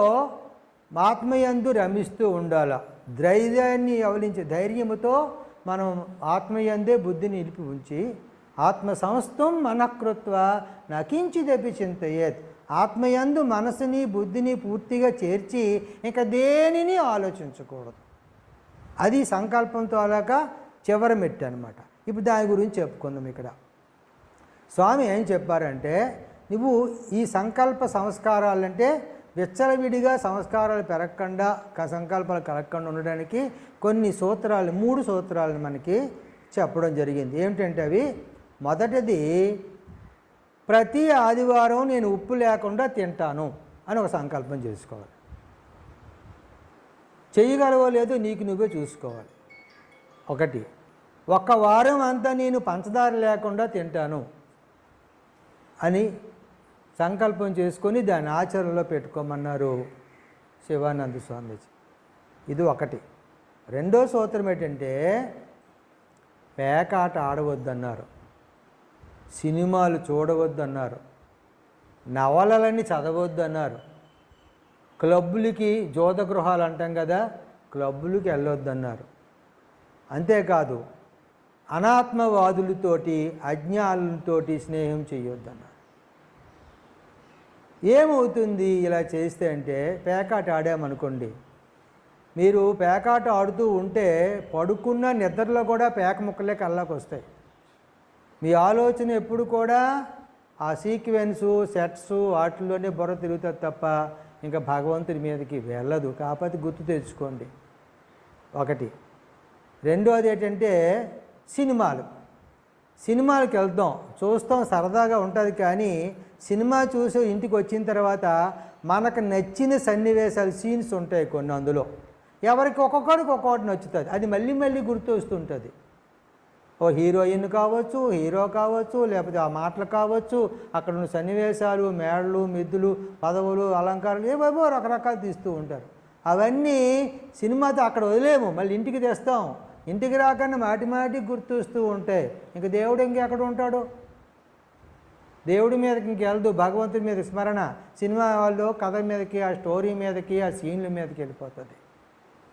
ఆత్మయందు రమిస్తూ ఉండాల. ధైర్యాన్ని అవలించే ధైర్యముతో మనం ఆత్మయందే బుద్ధిని నిలిపి ఉంచి ఆత్మ సంస్థం మనఃకృత్వ నకించిదపి చింతయేత్. ఆత్మయందు మనసుని బుద్ధిని పూర్తిగా చేర్చి ఇంకా దేనిని ఆలోచించకూడదు. అది సంకల్పంతో అలాగా చివరి మెట్టు అనమాట. ఇప్పుడు దాని గురించి చెప్పుకుందాం. ఇక్కడ స్వామి ఏం చెప్పారంటే, నువ్వు ఈ సంకల్ప సంస్కారాలంటే విచ్చలవిడిగా సంస్కారాలు పెరగకుండా సంకల్పాలు కలగకుండా ఉండడానికి కొన్ని సూత్రాలు 3 సూత్రాలను మనకి చెప్పడం జరిగింది. ఏమిటంటే అవి, మొదటిది ప్రతి ఆదివారం నేను ఉప్పు లేకుండా తింటాను అని ఒక సంకల్పం చేసుకోవాలి. చేయగలవో లేదో నీకు నువ్వే చూసుకోవాలి. ఒకటి, ఒక్క వారం అంతా నేను పంచదార లేకుండా తింటాను అని సంకల్పం చేసుకొని దాన్ని ఆచరణలో పెట్టుకోమన్నారు శివానంద స్వామీజీ. ఇది ఒకటి. రెండో సూత్రం ఏంటంటే, పేకాట ఆడవద్దన్నారు, సినిమాలు చూడవద్దన్నారు, నవలలని చదవద్దన్నారు, క్లబ్బులకి జోద గృహాలు అంటాం కదా, క్లబ్బులకి వెళ్ళొద్దన్నారు. అంతేకాదు అనాత్మవాదులతోటి అజ్ఞానులతోటి స్నేహం చేయొద్దన్నారు. ఏమవుతుంది ఇలా చేస్తే అంటే, పేకాట ఆడామనుకోండి, మీరు పేకాట ఆడుతూ ఉంటే పడుకున్న నిద్రలో కూడా పేక ముక్కలే కళ్ళకు వస్తాయి. మీ ఆలోచన ఎప్పుడు కూడా ఆ సీక్వెన్సు సెట్స్ వాటిల్లోనే బుర్ర తిరుగుతుంది తప్ప ఇంకా భగవంతుడి మీదకి వెళ్ళదు. కాకపోతే గుర్తు తెచ్చుకోండి. ఒకటి. రెండోది ఏంటంటే, సినిమాలకు వెళ్తాం, చూస్తాం, సరదాగా ఉంటుంది. కానీ సినిమా చూసి ఇంటికి వచ్చిన తర్వాత మనకు నచ్చిన సన్నివేశాలు సీన్స్ ఉంటాయి కొన్ని. అందులో ఎవరికి ఒక్కొక్కడికి ఒక్కొక్కటి నచ్చుతుంది. అది మళ్ళీ మళ్ళీ గుర్తు వస్తుంటుంది. ఓ హీరోయిన్ కావచ్చు, హీరో కావచ్చు, లేకపోతే ఆ మాటలు కావచ్చు, అక్కడ ఉన్న సన్నివేశాలు, మేడలు, మిద్దులు, పదవులు, అలంకారాలు ఏవేవో రకరకాలు తీస్తూ ఉంటారు. అవన్నీ సినిమాతో అక్కడ వదిలేము, మళ్ళీ ఇంటికి తెస్తాం. ఇంటికి రాకుండా మాటికి గుర్తొస్తూ ఉంటాయి. ఇంక దేవుడు ఇంకెక్కడ ఉంటాడు? దేవుడి మీదకి ఇంకెళ్ళదు, భగవంతుడి మీద స్మరణ. సినిమా వాళ్ళు కథ మీదకి, ఆ స్టోరీ మీదకి, ఆ సీన్ల మీదకి వెళ్ళిపోతుంది.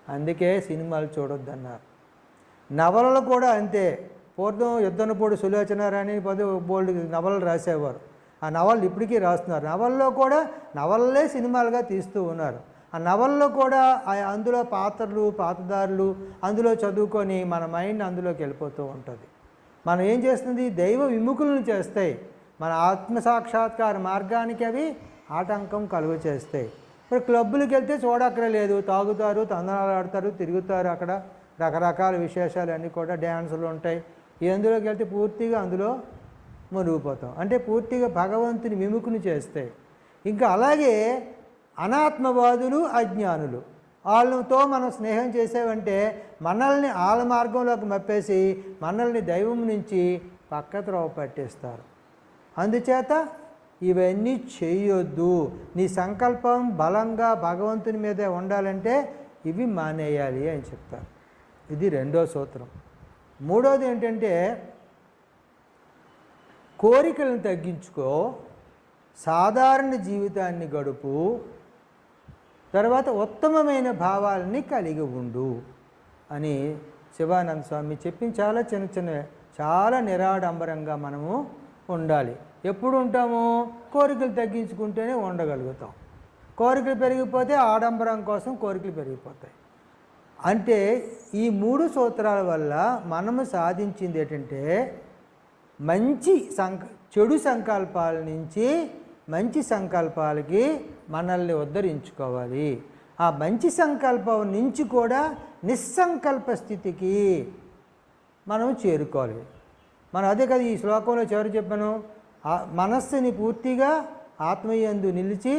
అందుకే సినిమాలు చూడొద్దన్నారు. నవలలు కూడా అంతే. పూర్వం యుద్ధనపూడి సులోచనారాణి బోల్డ్ నవలలు రాసేవారు. ఆ నవలు ఇప్పటికీ రాస్తున్నారు. నవల్లో కూడా నవలలే సినిమాలుగా తీస్తూ ఉన్నారు. ఆ నవల్లో కూడా అందులో పాత్రలు, పాత్రదారులు అందులో చదువుకొని మన మైండ్ అందులోకి వెళ్ళిపోతూ ఉంటుంది. మనం ఏం చేస్తుంది? దైవ విముఖులను చేస్తాయి. మన ఆత్మసాక్షాత్కార మార్గానికి అవి ఆటంకం కలుగ చేస్తాయి. ఇప్పుడు క్లబ్బులకి వెళ్తే చూడక్కర్లేదు, తాగుతారు, తందనాలు ఆడతారు, తిరుగుతారు. అక్కడ రకరకాల విశేషాలు అన్నీ కూడా డ్యాన్సులు ఉంటాయి. ఎందులోకి వెళ్తే పూర్తిగా అందులో మునిగిపోతాం. అంటే పూర్తిగా భగవంతుని విముఖుని చేస్తాయి. ఇంకా అలాగే అనాత్మవాదులు, అజ్ఞానులు, వాళ్ళతో మనం స్నేహం చేసామంటే మనల్ని ఆల మార్గంలోకి మప్పేసి మనల్ని దైవం నుంచి పక్కత్రోవ పట్టేస్తారు. అందుచేత ఇవన్నీ చేయొద్దు. నీ సంకల్పం బలంగా భగవంతుని మీదే ఉండాలంటే ఇవి మానేయాలి అని చెప్తారు. ఇది రెండో సూత్రం. మూడోది ఏంటంటే, కోరికలను తగ్గించుకో, సాధారణ జీవితాన్ని గడుపు, తర్వాత ఉత్తమమైన భావాలని కలిగి ఉండు అని శివానంద స్వామి చెప్పి చాలా చాలా నిరాడంబరంగా మనము ఉండాలి. ఎప్పుడు ఉంటాము? కోరికలు తగ్గించుకుంటేనే ఉండగలుగుతాం. కోరికలు పెరిగిపోతే ఆడంబరం కోసం కోరికలు పెరిగిపోతాయి. అంటే ఈ 3 సూత్రాల వల్ల మనము సాధించింది ఏంటంటే, చెడు సంకల్పాల నుంచి మంచి సంకల్పాలకి మనల్ని ఉద్ధరించుకోవాలి. ఆ మంచి సంకల్పం నుంచి కూడా నిస్సంకల్ప స్థితికి మనం చేరుకోవాలి. మనం అదే కదా ఈ శ్లోకంలో చివరి చెప్పాను, మనస్సుని పూర్తిగా ఆత్మయందు నిలిచి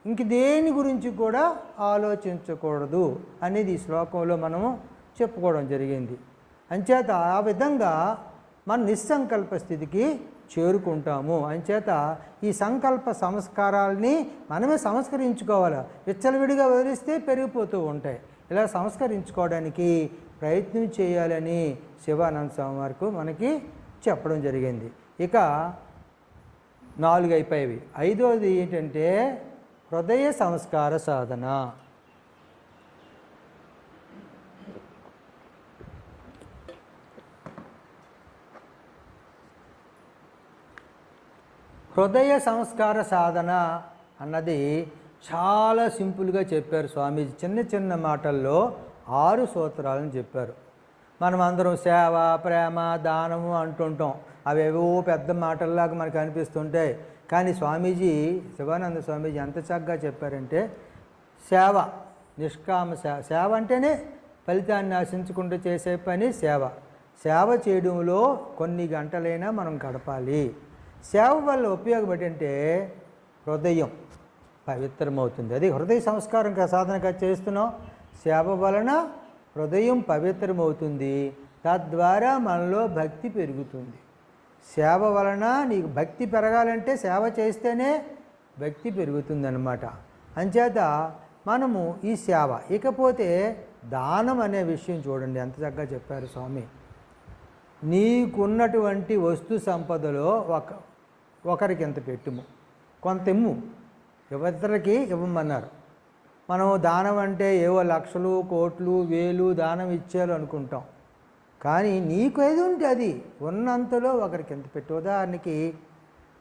ఇంక దేని గురించి కూడా ఆలోచించకూడదు అనేది ఈ శ్లోకంలో మనము చెప్పుకోవడం జరిగింది. అంచేత ఆ విధంగా మన నిస్సంకల్ప స్థితికి చేరుకుంటాము. అంచేత ఈ సంకల్ప సంస్కారాలని మనమే సంస్కరించుకోవాలి. విచ్చలవిడిగా వదిలిస్తే పెరిగిపోతూ ఉంటాయి. ఇలా సంస్కరించుకోవడానికి ప్రయత్నం చేయాలని శివానంద స్వామి వారికి మనకి చెప్పడం జరిగింది. ఇక 4 అయిపోయేవి. 5వది ఏంటంటే హృదయ సంస్కార సాధన. హృదయ సంస్కార సాధన అన్నది చాలా సింపుల్గా చెప్పారు స్వామీజీ. చిన్న చిన్న మాటల్లో 6 సూత్రాలను చెప్పారు. మనం అందరం సేవ, ప్రేమ, దానము అంటుంటాం. అవేవో పెద్ద మాటల్లాగా మనకు అనిపిస్తుంటాయి. కానీ స్వామీజీ, శివానంద స్వామీజీ ఎంత చక్కగా చెప్పారంటే, సేవ, నిష్కామ సేవ అంటేనే ఫలితాన్ని ఆశించకుండా చేసే పని సేవ. సేవ చేయడంలో కొన్ని గంటలైనా మనం గడపాలి. సేవ వల్ల ఉపయోగం ఏంటంటే హృదయం పవిత్రమవుతుంది. అది హృదయ సంస్కారం సాధనగా చేస్తున్నాం. సేవ వలన హృదయం పవిత్రమవుతుంది. తద్వారా మనలో భక్తి పెరుగుతుంది. సేవ వలన నీకు భక్తి పెరగాలంటే సేవ చేస్తేనే భక్తి పెరుగుతుందన్నమాట. అంచేత మనము ఈ సేవ. ఇకపోతే దానం అనే విషయం చూడండి, ఎంత చక్కగా చెప్పారు స్వామి. నీకున్నటువంటి వస్తు సంపదలో ఒకరికి ఎంత పెట్టుము, కొంత ఇమ్ము, ఇతరులకి ఇవ్వమన్నారు. మనం దానం అంటే ఏవో లక్షలు, కోట్లు, వేలు దానం ఇచ్చారు అనుకుంటాం. కానీ నీకు ఏది ఉంటే అది ఉన్నంతలో ఒకరికి ఎంత పెట్టు. ఉదాహరణకి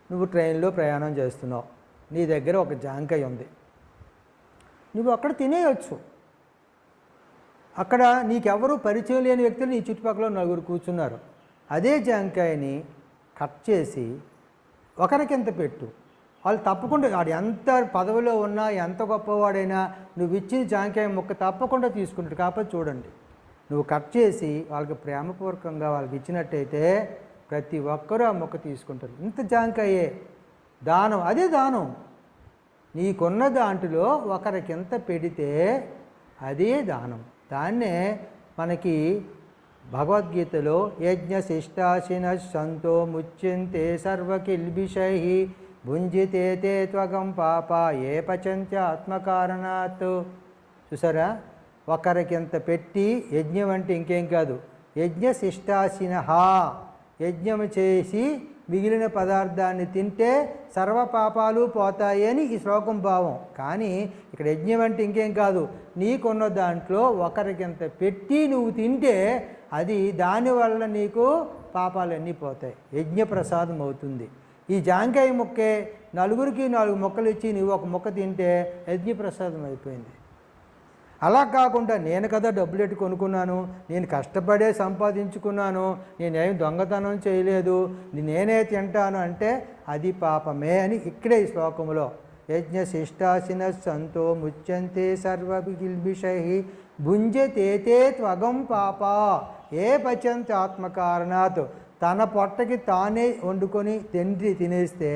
నువ్వు ట్రైన్లో ప్రయాణం చేస్తున్నావు, నీ దగ్గర ఒక జాంకాయ ఉంది, నువ్వు అక్కడ తినేయచ్చు. అక్కడ నీకెవరూ పరిచయం లేని వ్యక్తులు నీ చుట్టుపక్కల 4 కూర్చున్నారు. అదే జాంకాయని కట్ చేసి ఒకరికింత పెట్టు. వాళ్ళు తప్పకుండా, వాడు ఎంత పదవిలో ఉన్నా, ఎంత గొప్పవాడైనా, నువ్వు ఇచ్చిన జాంకాయ ముక్క తప్పకుండా తీసుకుంటాడు. కాకపోతే చూడండి, నువ్వు కట్ చేసి వాళ్ళకి ప్రేమపూర్వకంగా వాళ్ళకి ఇచ్చినట్టయితే ప్రతి ఒక్కరూ ఆ ముక్క తీసుకుంటారు. ఇంత జాంకాయే దానం, అదే దానం. నీకున్న దాంట్లో ఒకరికి ఎంత పెడితే అదే దానం. దాన్నే మనకి భగవద్గీతలో యజ్ఞ శిష్టాశిన సంతో ముచ్యంతే సర్వకిల్బిషై భుంజితే తే త్వగం పాప ఏ పచంచ ఆత్మకారణాత్. చూసారా, ఒకరికింత పెట్టి, యజ్ఞం అంటే ఇంకేం కాదు, యజ్ఞ శిష్టాశిన, యజ్ఞం చేసి మిగిలిన పదార్థాన్ని తింటే సర్వ పాపాలు పోతాయి అని ఈ శ్లోకం భావం. కానీ ఇక్కడ యజ్ఞం అంటే ఇంకేం కాదు, నీకున్న దాంట్లో ఒకరికింత పెట్టి నువ్వు తింటే అది దానివల్ల నీకు పాపాలన్నీ పోతాయి, యజ్ఞ ప్రసాదం అవుతుంది. ఈ జాంకాయ ముక్కే నలుగురికి 4 ముక్కలు ఇచ్చి నువ్వు ఒక ముక్క తింటే యజ్ఞ ప్రసాదం అయిపోయింది. అలా కాకుండా నేను కదా డబ్బులు ఎట్టు కొనుక్కున్నాను, నేను కష్టపడే సంపాదించుకున్నాను, నేనేం దొంగతనం చేయలేదు, నేనే తింటాను అంటే అది పాపమే అని ఇక్కడే ఈ శ్లోకంలో యజ్ఞ శిష్టాశిన సంతో ముచ్యంతే సర్వకిల్బిషై భుంజతే తే త్వగం పాప ఏ పచంత ఆత్మకారణాత్. తన పొట్టకి తానే వండుకొని తండ్రి తినేస్తే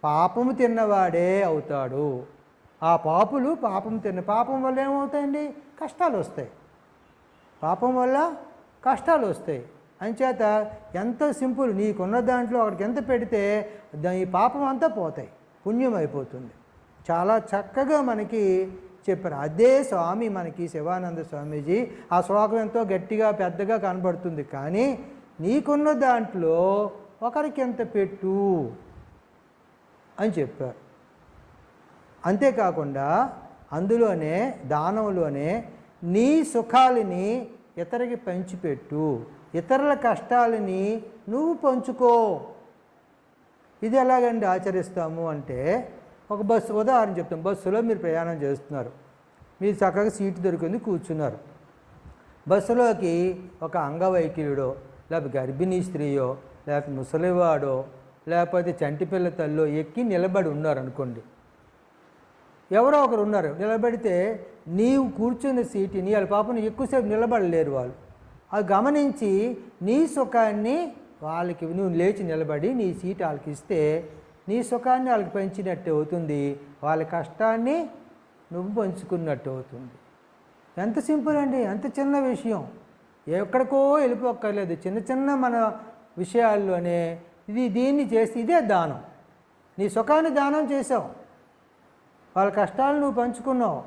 పాపము తిన్నవాడే అవుతాడు. ఆ పాపులు పాపం వల్ల ఏమవుతాయండి, కష్టాలు వస్తాయి. పాపం వల్ల కష్టాలు వస్తాయి. అంచేత ఎంత సింపుల్, నీకున్న దాంట్లో అక్కడికి ఎంత పెడితే ఈ పాపం అంతా పోతాయి, పుణ్యం అయిపోతుంది. చాలా చక్కగా మనకి చెప్పారు. అదే స్వామి మనకి శివానంద స్వామీజీ, ఆ శ్లోకం ఎంతో గట్టిగా పెద్దగా కనబడుతుంది, కానీ నీకున్న దాంట్లో ఒకరికి ఎంత పెట్టు అని చెప్పారు. అంతేకాకుండా అందులోనే దానంలోనే నీ సుఖాలని ఇతరులకి పంచిపెట్టు, ఇతరుల కష్టాలని నువ్వు పంచుకో. ఇది ఎలాగండి ఆచరిస్తాము అంటే, ఒక బస్సు ఉదాహరణ చెప్తాం. బస్సులో మీరు ప్రయాణం చేస్తున్నారు, మీరు చక్కగా సీటు దొరికింది, కూర్చున్నారు. బస్సులోకి ఒక అంగవైకల్యుడో, లేకపోతే గర్భిణీ స్త్రీయో, లేకపోతే ముసలివాడో, లేకపోతే చంటిపిల్ల తల్లో ఎక్కి నిలబడి ఉన్నారు అనుకోండి. ఎవరో ఒకరు ఉన్నారు, నిలబడితే నీవు కూర్చున్న సీటుని వాళ్ళ పాపను ఎక్కువసేపు నిలబడలేరు వాళ్ళు. అది గమనించి నీ సుఖాన్ని వాళ్ళకి నువ్వు లేచి నిలబడి నీ సీటు వాళ్ళకి ఇస్తే నీ సుఖాన్ని వాళ్ళకి పెంచినట్టు అవుతుంది, వాళ్ళ కష్టాన్ని నువ్వు పంచుకున్నట్టు అవుతుంది. ఎంత సింపుల్ అండి, ఎంత చిన్న విషయం. ఎక్కడికో వెళ్ళిపోక్కర్లేదు. చిన్న చిన్న మన విషయాల్లోనే దీన్ని చేసి ఇదే దానం. నీ సుఖాన్ని దానం చేసావు, వాళ్ళ కష్టాలు నువ్వు పంచుకున్నావు,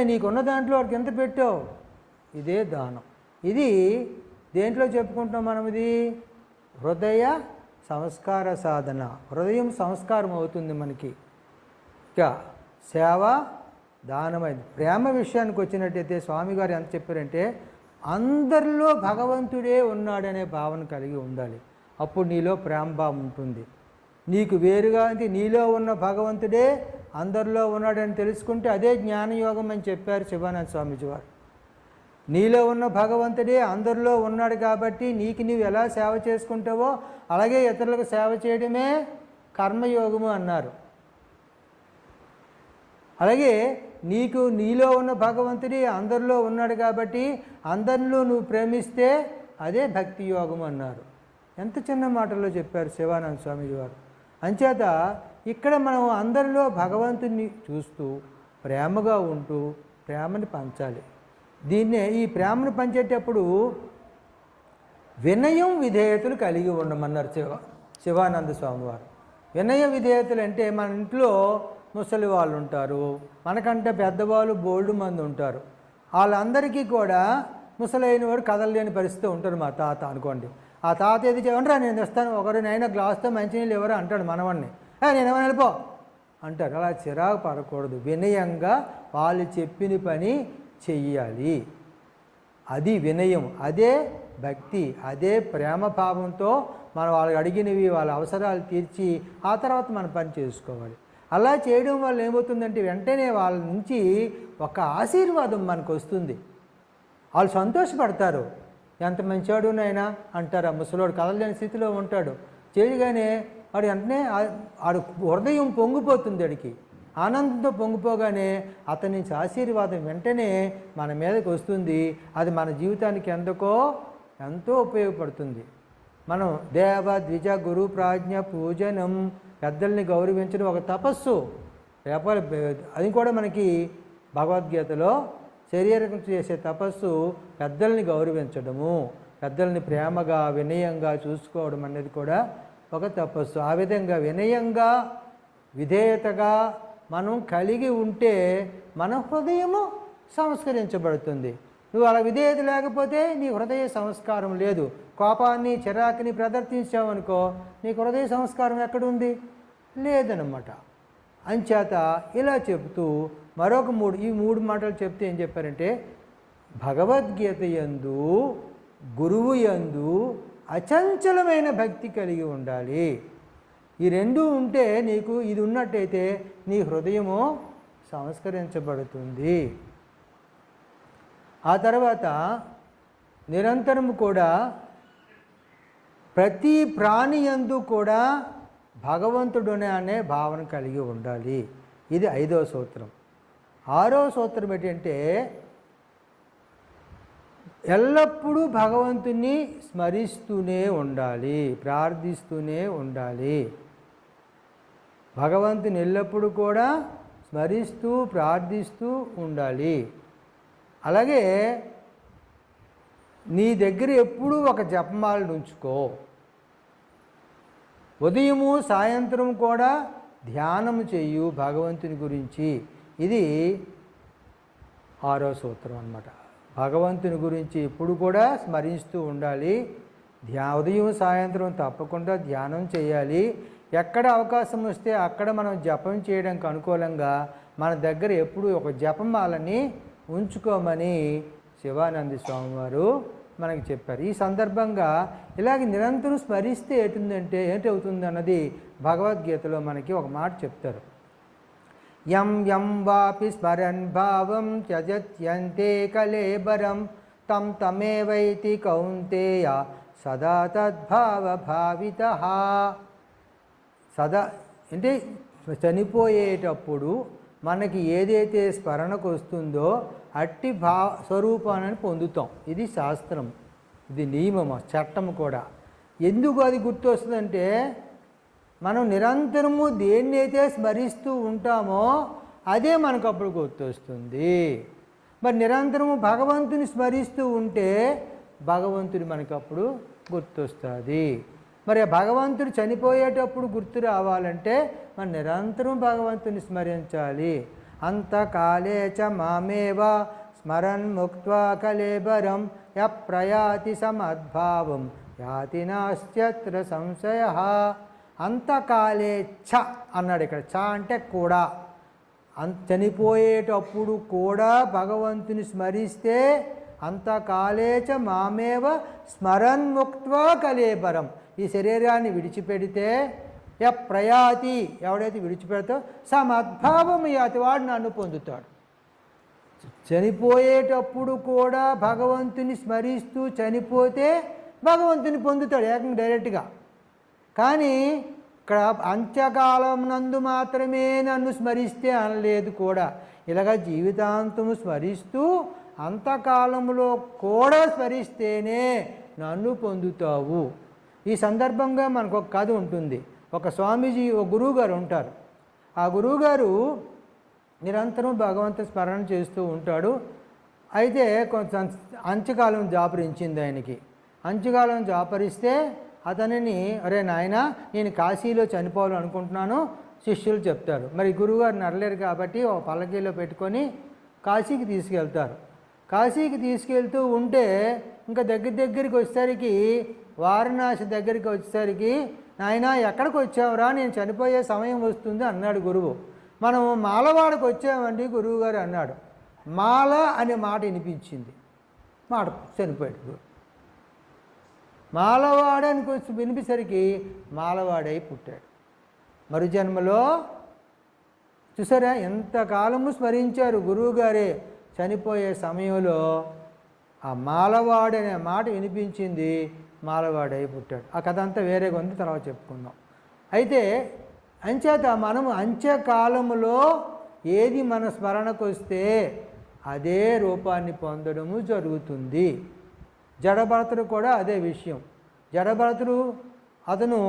నీకున్న దాంట్లో వాడికి ఎంత పెట్టావు, ఇదే దానం. ఇది దేంట్లో చెప్పుకుంటాం మనం? ఇది హృదయ సంస్కార సాధన. హృదయం సంస్కారం అవుతుంది మనకి. ఇక సేవ దానమైంది. ప్రేమ విషయానికి వచ్చినట్టయితే స్వామిగారు ఎంత చెప్పారంటే, అందరిలో భగవంతుడే ఉన్నాడనే భావన కలిగి ఉండాలి. అప్పుడు నీలో ప్రేమ భావం ఉంటుంది. నీకు వేరుగా అంటే నీలో ఉన్న భగవంతుడే అందరిలో ఉన్నాడని తెలుసుకుంటే అదే జ్ఞానయోగం అని చెప్పారు శివానంద స్వామీజీ వారు. నీలో ఉన్న భగవంతుడే అందరిలో ఉన్నాడు కాబట్టి నీకు నీవు ఎలా సేవ చేసుకుంటావో అలాగే ఇతరులకు సేవ చేయడమే కర్మయోగము అన్నారు. అలాగే నీలో ఉన్న భగవంతుడి అందరిలో ఉన్నాడు కాబట్టి అందరిలో నువ్వు ప్రేమిస్తే అదే భక్తి యోగం అన్నారు. ఎంత చిన్న మాటల్లో చెప్పారు శివానంద స్వామీజీ వారు. అంచేత ఇక్కడ మనం అందరిలో భగవంతుని చూస్తూ ప్రేమగా ఉంటూ ప్రేమని పంచాలి. దీన్నే ఈ ప్రేమను పంచేటప్పుడు వినయం విధేయతలు కలిగి ఉండమన్నారు శివానంద స్వామి వారు. వినయ విధేయతలు అంటే మన ఇంట్లో ముసలి వాళ్ళు ఉంటారు, మనకంటే పెద్దవాళ్ళు బోల్డు మంది ఉంటారు. వాళ్ళందరికీ కూడా ముసలైన వాడు కదలలేని పరిస్థితి ఉంటారు. మా తాత అనుకోండి, ఆ తాత ఏది చేయమంటారా, నేను తెస్తాను, ఒకరినైనా గ్లాస్తో మంచినీళ్ళు ఎవరు అంటాడు మనవాడిని, నేనేమో వెళ్ళిపో అంటారు. అలా చిరాకు పడకూడదు. వినయంగా వాళ్ళు చెప్పిన పని చెయ్యాలి. అది వినయం, అదే భక్తి, అదే ప్రేమ భావంతో మనం వాళ్ళకి అడిగినవి వాళ్ళ అవసరాలు తీర్చి ఆ తర్వాత మన పని చేసుకోవాలి. అలా చేయడం వల్ల ఏమవుతుందంటే వెంటనే వాళ్ళ నుంచి ఒక ఆశీర్వాదం మనకు వస్తుంది. వాళ్ళు సంతోషపడతారు. ఎంత మంచివాడు నాయనా అంటారు. ఆ ముసలోడు కదలలేని స్థితిలో ఉంటాడు, చేయగానే వాడు వెంటనే వాడు హృదయం పొంగిపోతుంది. వాడికి ఆనందంతో పొంగిపోగానే అతని నుంచి ఆశీర్వాదం వెంటనే మన మీదకి వస్తుంది. అది మన జీవితానికి ఎంతో ఉపయోగపడుతుంది. మనం దేవ ద్విజ గురు ప్రాజ్ఞ పూజనం, పెద్దల్ని గౌరవించడం ఒక తపస్సు. అది కూడా మనకి భగవద్గీతలో శరీరం చేసే తపస్సు పెద్దల్ని గౌరవించడము, పెద్దల్ని ప్రేమగా వినయంగా చూసుకోవడం అనేది కూడా ఒక తపస్సు. ఆ విధంగా వినయంగా విధేయతగా మనం కలిగి ఉంటే మన హృదయము సంస్కరించబడుతుంది. నువ్వు అలా విధేయత లేకపోతే నీ హృదయ సంస్కారం లేదు. కోపాన్ని చిరాకుని ప్రదర్శించావనుకో నీకు హృదయ సంస్కారం ఎక్కడుంది? లేదన్నమాట. అంచేత ఇలా చెబుతూ మరొక ఈ మూడు మాటలు చెప్తే ఏం చెప్పారంటే, భగవద్గీత యందు గురువు యందు అచంచలమైన భక్తి కలిగి ఉండాలి. ఈ రెండు ఉంటే నీకు ఇది ఉన్నట్టయితే నీ హృదయము సంస్కరించబడుతుంది. ఆ తర్వాత నిరంతరము కూడా ప్రతి ప్రాణి యందు కూడా భగవంతుడునే అనే భావన కలిగి ఉండాలి. ఇది 5వ సూత్రం. 6వ సూత్రం ఏంటంటే ఎల్లప్పుడూ భగవంతుని స్మరిస్తూనే ఉండాలి, ప్రార్థిస్తూనే ఉండాలి. భగవంతుని ఎల్లప్పుడూ కూడా స్మరిస్తూ ప్రార్థిస్తూ ఉండాలి. అలాగే నీ దగ్గర ఎప్పుడూ ఒక జపమాలను ఉంచుకో. ఉదయము సాయంత్రం కూడా ధ్యానం చెయ్యు భగవంతుని గురించి. ఇది 6వ సూత్రం అన్నమాట. భగవంతుని గురించి ఎప్పుడు కూడా స్మరిస్తూ ఉండాలి. ఉదయం సాయంత్రం తప్పకుండా ధ్యానం చేయాలి. ఎక్కడ అవకాశం వస్తే అక్కడ మనం జపం చేయడానికి అనుకూలంగా మన దగ్గర ఎప్పుడు ఒక జపమాలని ఉంచుకోమని శివానంద స్వామి వారు మనకి చెప్పారు. ఈ సందర్భంగా ఇలాగ నిరంతరం స్మరిస్తే ఏంటవుతుంది అన్నది భగవద్గీతలో మనకి ఒక మాట చెప్తారు. యం యం వాపి స్మరన్ భావం త్యజత్యంతే కలేబరం తం తమేవైతి కౌంతేయ సదా తద్భావ భావితః. సదా అంటే చనిపోయేటప్పుడు మనకి ఏదైతే స్మరణకు వస్తుందో అట్టి స్వరూపాన్ని పొందుతాం. ఇది శాస్త్రం, ఇది నియమం, చట్టం కూడా. ఎందుకు అది గుర్తు వస్తుందంటే మనం నిరంతరము దేన్నైతే స్మరిస్తూ ఉంటామో అదే మనకు అప్పుడు గుర్తొస్తుంది. మరి నిరంతరము భగవంతుని స్మరిస్తూ ఉంటే భగవంతుని మనకు అప్పుడు గుర్తొస్తుంది. మరి భగవంతుడు చనిపోయేటప్పుడు గుర్తు రావాలంటే మనం నిరంతరం భగవంతుని స్మరించాలి. అంతకాలే చ మామేవ స్మరన్ ముక్త్వా కలేబరం యప్రయాతి సమద్భావం యాతి నాస్త్యత్ర సంశయ. అంతకాలే చ అన్నాడు ఇక్కడ. చ అంటే కూడా. చనిపోయేటప్పుడు కూడా భగవంతుని స్మరిస్తే అంతకాలేచ మామేవ స్మరన్ ముక్త్వా కలేబరం, ఈ శరీరాన్ని విడిచిపెడితే ప్రయాతి, ఎవడైతే విడిచిపెడతో సమద్భావం యాతి, వాడు నన్ను పొందుతాడు. చనిపోయేటప్పుడు కూడా భగవంతుని స్మరిస్తూ చనిపోతే భగవంతుని పొందుతాడు ఏకంగా డైరెక్ట్గా. కానీ ఇక్కడ అంత్యకాలం నందు మాత్రమే నన్ను స్మరిస్తే అనలేదు కూడా. ఇలాగ జీవితాంతము స్మరిస్తూ అంతకాలంలో కూడా స్మరిస్తేనే నన్ను పొందుతావు. ఈ సందర్భంగా మనకు ఒక కథ ఉంటుంది. ఒక స్వామీజీ, ఒక గురువుగారు ఉంటారు. ఆ గురువుగారు నిరంతరం భగవంతు స్మరణ చేస్తూ ఉంటాడు. అయితే కొంచెం అంత్యకాలం జాపరించింది ఆయనకి. అంత్యకాలం జాపరిస్తే అతనిని, అరే నాయన నేను కాశీలో చనిపోవాలనుకుంటున్నాను శిష్యులు చెప్తారు. మరి గురువుగారు నడలేరు కాబట్టి ఒక పల్లకీలో పెట్టుకొని కాశీకి తీసుకెళ్తారు. కాశీకి తీసుకెళ్తూ ఉంటే ఇంకా దగ్గరికి వచ్చేసరికి, వారణాసి దగ్గరికి వచ్చేసరికి, నాయన ఎక్కడికి వచ్చావురా, నేను చనిపోయే సమయం వస్తుంది అన్నాడు గురువు. మనం మాలవాడకు వచ్చామండి గురువుగారు అన్నాడు. మాల అనే మాట వినిపించింది. మాట చనిపోయాడు. మాలవాడని కొంచెం వినిపించరికి మాలవాడై పుట్టాడు. మరుజన్మలో చూసారా ఎంతకాలము స్మరించారు గురువుగారే. చనిపోయే సమయంలో ఆ మాలవాడనే మాట వినిపించింది, మాలవాడై పుట్టాడు. ఆ కథ అంతా వేరేగా ఉంది, తర్వాత చెప్పుకుందాం. అయితే అంచేత మనము అంత్యకాలములో ఏది మన స్మరణకు వస్తే అదే రూపాన్ని పొందడము జరుగుతుంది. జడభరతుడు కూడా అదే విషయం. జడభరతుడు అతను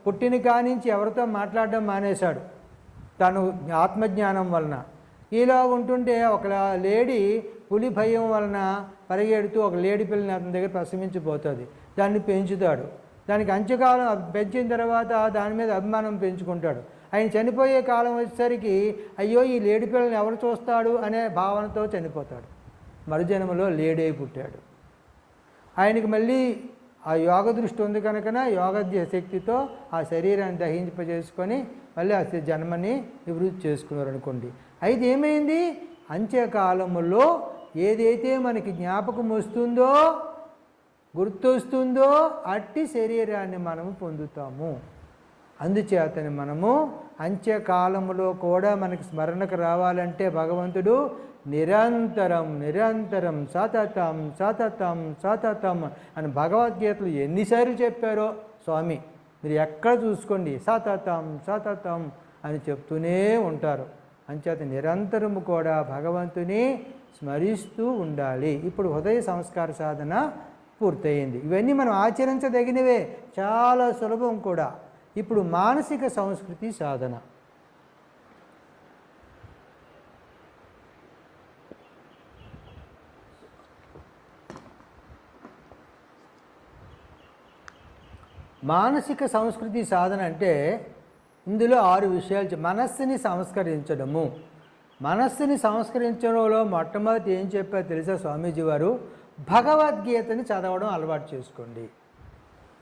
పుట్టిన కానించి ఎవరితో మాట్లాడడం మానేశాడు తను ఆత్మజ్ఞానం వలన. ఇలా ఉంటుంటే ఒక లేడీ పులి భయం వలన పరిగెడుతూ ఒక లేడీ పిల్లని అతని దగ్గర ప్రసవించిపోతుంది. దాన్ని పెంచుతాడు. దానికి అంత్యకాలం పెంచిన తర్వాత దాని మీద అభిమానం పెంచుకుంటాడు. ఆయన చనిపోయే కాలం వచ్చేసరికి అయ్యో ఈ లేడీ పిల్లని ఎవరు చూస్తాడు అనే భావనతో చనిపోతాడు. మరుజన్మలో లేడీ పుట్టాడు. ఆయనకి మళ్ళీ ఆ యోగ దృష్టి ఉంది కనుక యోగ శక్తితో ఆ శరీరాన్ని దహింపజేసుకొని మళ్ళీ ఆ జన్మని నివృత్తి చేసుకున్నారు అనుకోండి. అయితే ఏమైంది, అంత్యకాలములో ఏదైతే మనకి జ్ఞాపకం వస్తుందో గుర్తొస్తుందో అట్టి శరీరాన్ని మనము పొందుతాము. అందుచేతని మనము అంత్యకాలములో కూడా మనకి స్మరణకు రావాలంటే భగవంతుడు నిరంతరం నిరంతరం సతతం సతతం సతతం అని భగవద్గీతలు ఎన్నిసార్లు చెప్పారో స్వామి మీరు ఎక్కడ చూసుకోండి, సతతం సతతం అని చెప్తూనే ఉంటారు. అంచేత నిరంతరము కూడా భగవంతుని స్మరిస్తూ ఉండాలి. ఇప్పుడు హృదయ సంస్కార సాధన పూర్తయింది. ఇవన్నీ మనం ఆచరించదగినవే, చాలా సులభం కూడా. ఇప్పుడు మానసిక సంస్కృతి సాధన. మానసిక సంస్కృతి సాధన అంటే ఇందులో 6 విషయాలు. మనస్సుని సంస్కరించడము. మనస్సుని సంస్కరించడంలో మొట్టమొదటి ఏం చెప్పారో తెలుసా స్వామీజీ వారు, భగవద్గీతని చదవడం అలవాటు చేసుకోండి.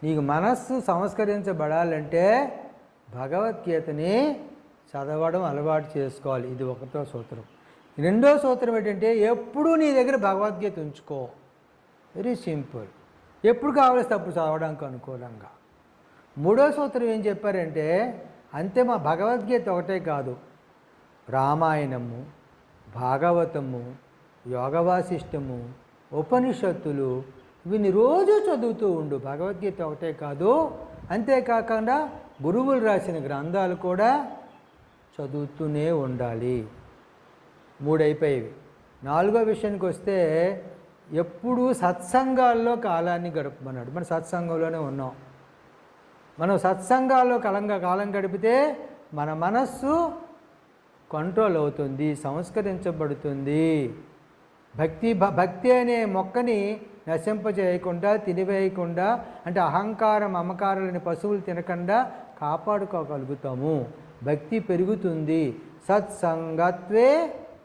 నీకు మనస్సు సంస్కరించబడాలంటే భగవద్గీతని చదవడం అలవాటు చేసుకోవాలి. ఇది ఒకటో సూత్రం. రెండో సూత్రం ఏంటంటే ఎప్పుడూ నీ దగ్గర భగవద్గీత ఉంచుకో. Very simple. ఎప్పుడు కావలిస్తే అప్పుడు చదవడానికి అనుకూలంగా. మూడో సూత్రం ఏం చెప్పారంటే అంతే, మా భగవద్గీత ఒకటే కాదు, రామాయణము, భాగవతము, యోగవాసిష్టము, ఉపనిషత్తులు వీని రోజు చదువుతూ ఉండు. భగవద్గీత ఒకటే కాదు, అంతేకాకుండా గురువులు రాసిన గ్రంథాలు కూడా చదువుతూనే ఉండాలి. 3 అయిపోయేవి. 4వ విషయానికి వస్తే ఎప్పుడూ సత్సంగాల్లో కాలాన్ని గడపమన్నాడు. మనం సత్సంగంలోనే ఉన్నాం. మనం సత్సంగాల్లో కాలం గడిపితే మన మనస్సు కంట్రోల్ అవుతుంది, సంస్కరించబడుతుంది. భక్తి అనే మొక్కని నశింపజేయకుండా తినివేయకుండా, అంటే అహంకారం మమకారాలని పశువులు తినకుండా కాపాడుకోగలుగుతాము. భక్తి పెరుగుతుంది. సత్సంగత్వే